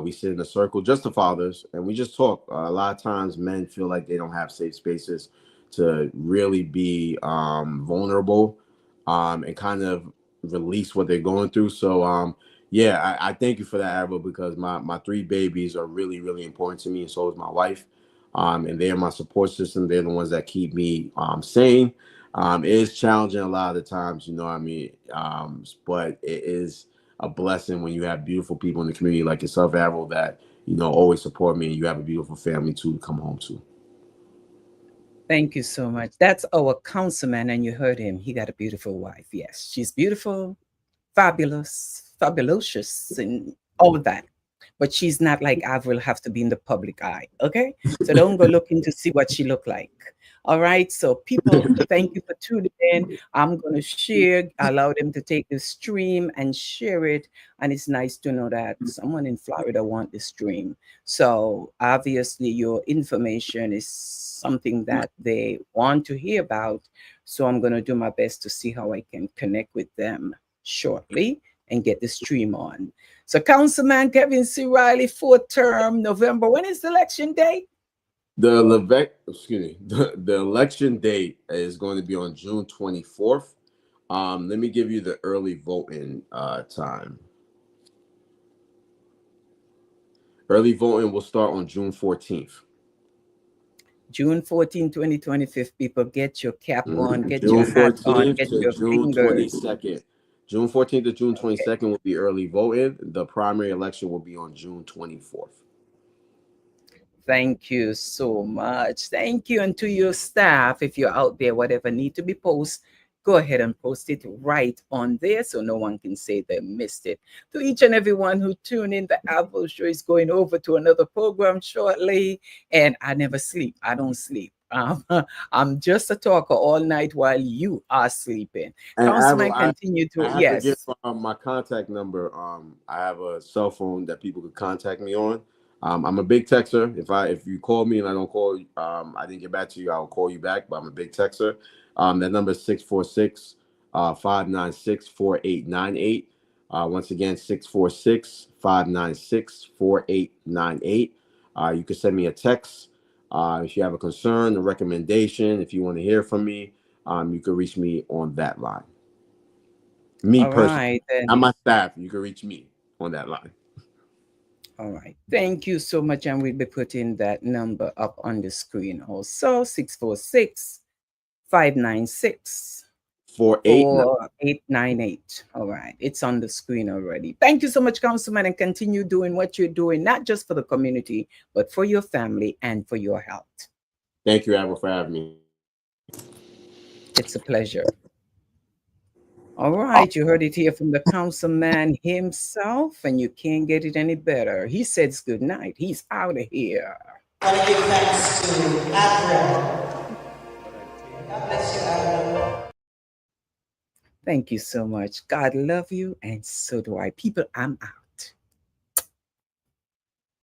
We sit in a circle, just the fathers, and we just talk. A lot of times men feel like they don't have safe spaces to really be vulnerable and kind of release what they're going through. So I thank you for that, Avril, because my 3 babies are really, really important to me, and so is my wife. And they're my support system. They're the ones that keep me sane. It is challenging a lot of the times, but it is a blessing when you have beautiful people in the community like yourself, Avril, that always support me, and you have a beautiful family too to come home to. Thank you so much. That's our councilman, and you heard him. He got a beautiful wife. Yes, she's beautiful, fabulous, fabulous, and all of that. But she's not like Avril, have to be in the public eye. Okay, so don't go looking to see what she look like. All right, so people, thank you for tuning in. I'm going to share, allow them to take the stream and share it. And it's nice to know that someone in Florida want the stream. So obviously your information is something that they want to hear about. So I'm going to do my best to see how I can connect with them shortly and get the stream on. So Councilman Kevin C.Riley, 4th term, November. When is the election day? The election date is going to be on June 24th. Let me give you the early voting time. Early voting will start on June 14th. June 14, 2025, people, get your cap on, get your hat on, get your June fingers. 22nd. June 14th to June 22nd will be early voting. The primary election will be on June 24th. Thank you so much. Thank you. And to your staff, if you're out there, whatever need to be posted, go ahead and post it right on there so no one can say they missed it. To each and everyone who tuned in, the Apple Show is going over to another program shortly. And I never sleep. I don't sleep. I'm just a talker all night while you are sleeping. And Councilman, continue to, yes. To give my contact number. I have a cell phone that people could contact me on. I'm a big texter. If you call me and I don't call, I didn't get back to you, I will call you back. But I'm a big texter. That number is 646-596-4898. Once again, 646-596-4898. You can send me a text if you have a concern, a recommendation. If you want to hear from me, you can reach me on that line. Me All personally, right, then. not my staff. You can reach me on that line. All right. Thank you so much. And we'll be putting that number up on the screen also. 646-596. 4898. All right. It's on the screen already. Thank you so much, Councilman, and continue doing what you're doing, not just for the community, but for your family and for your health. Thank you, Abel, for having me. It's a pleasure. All right. You heard it here from the Councilman himself, and you can't get it any better. He says good night. He's out of here. I want to give thanks to Avril. God bless you, Avril. Thank you so much. God love you, and so do I. People, I'm out.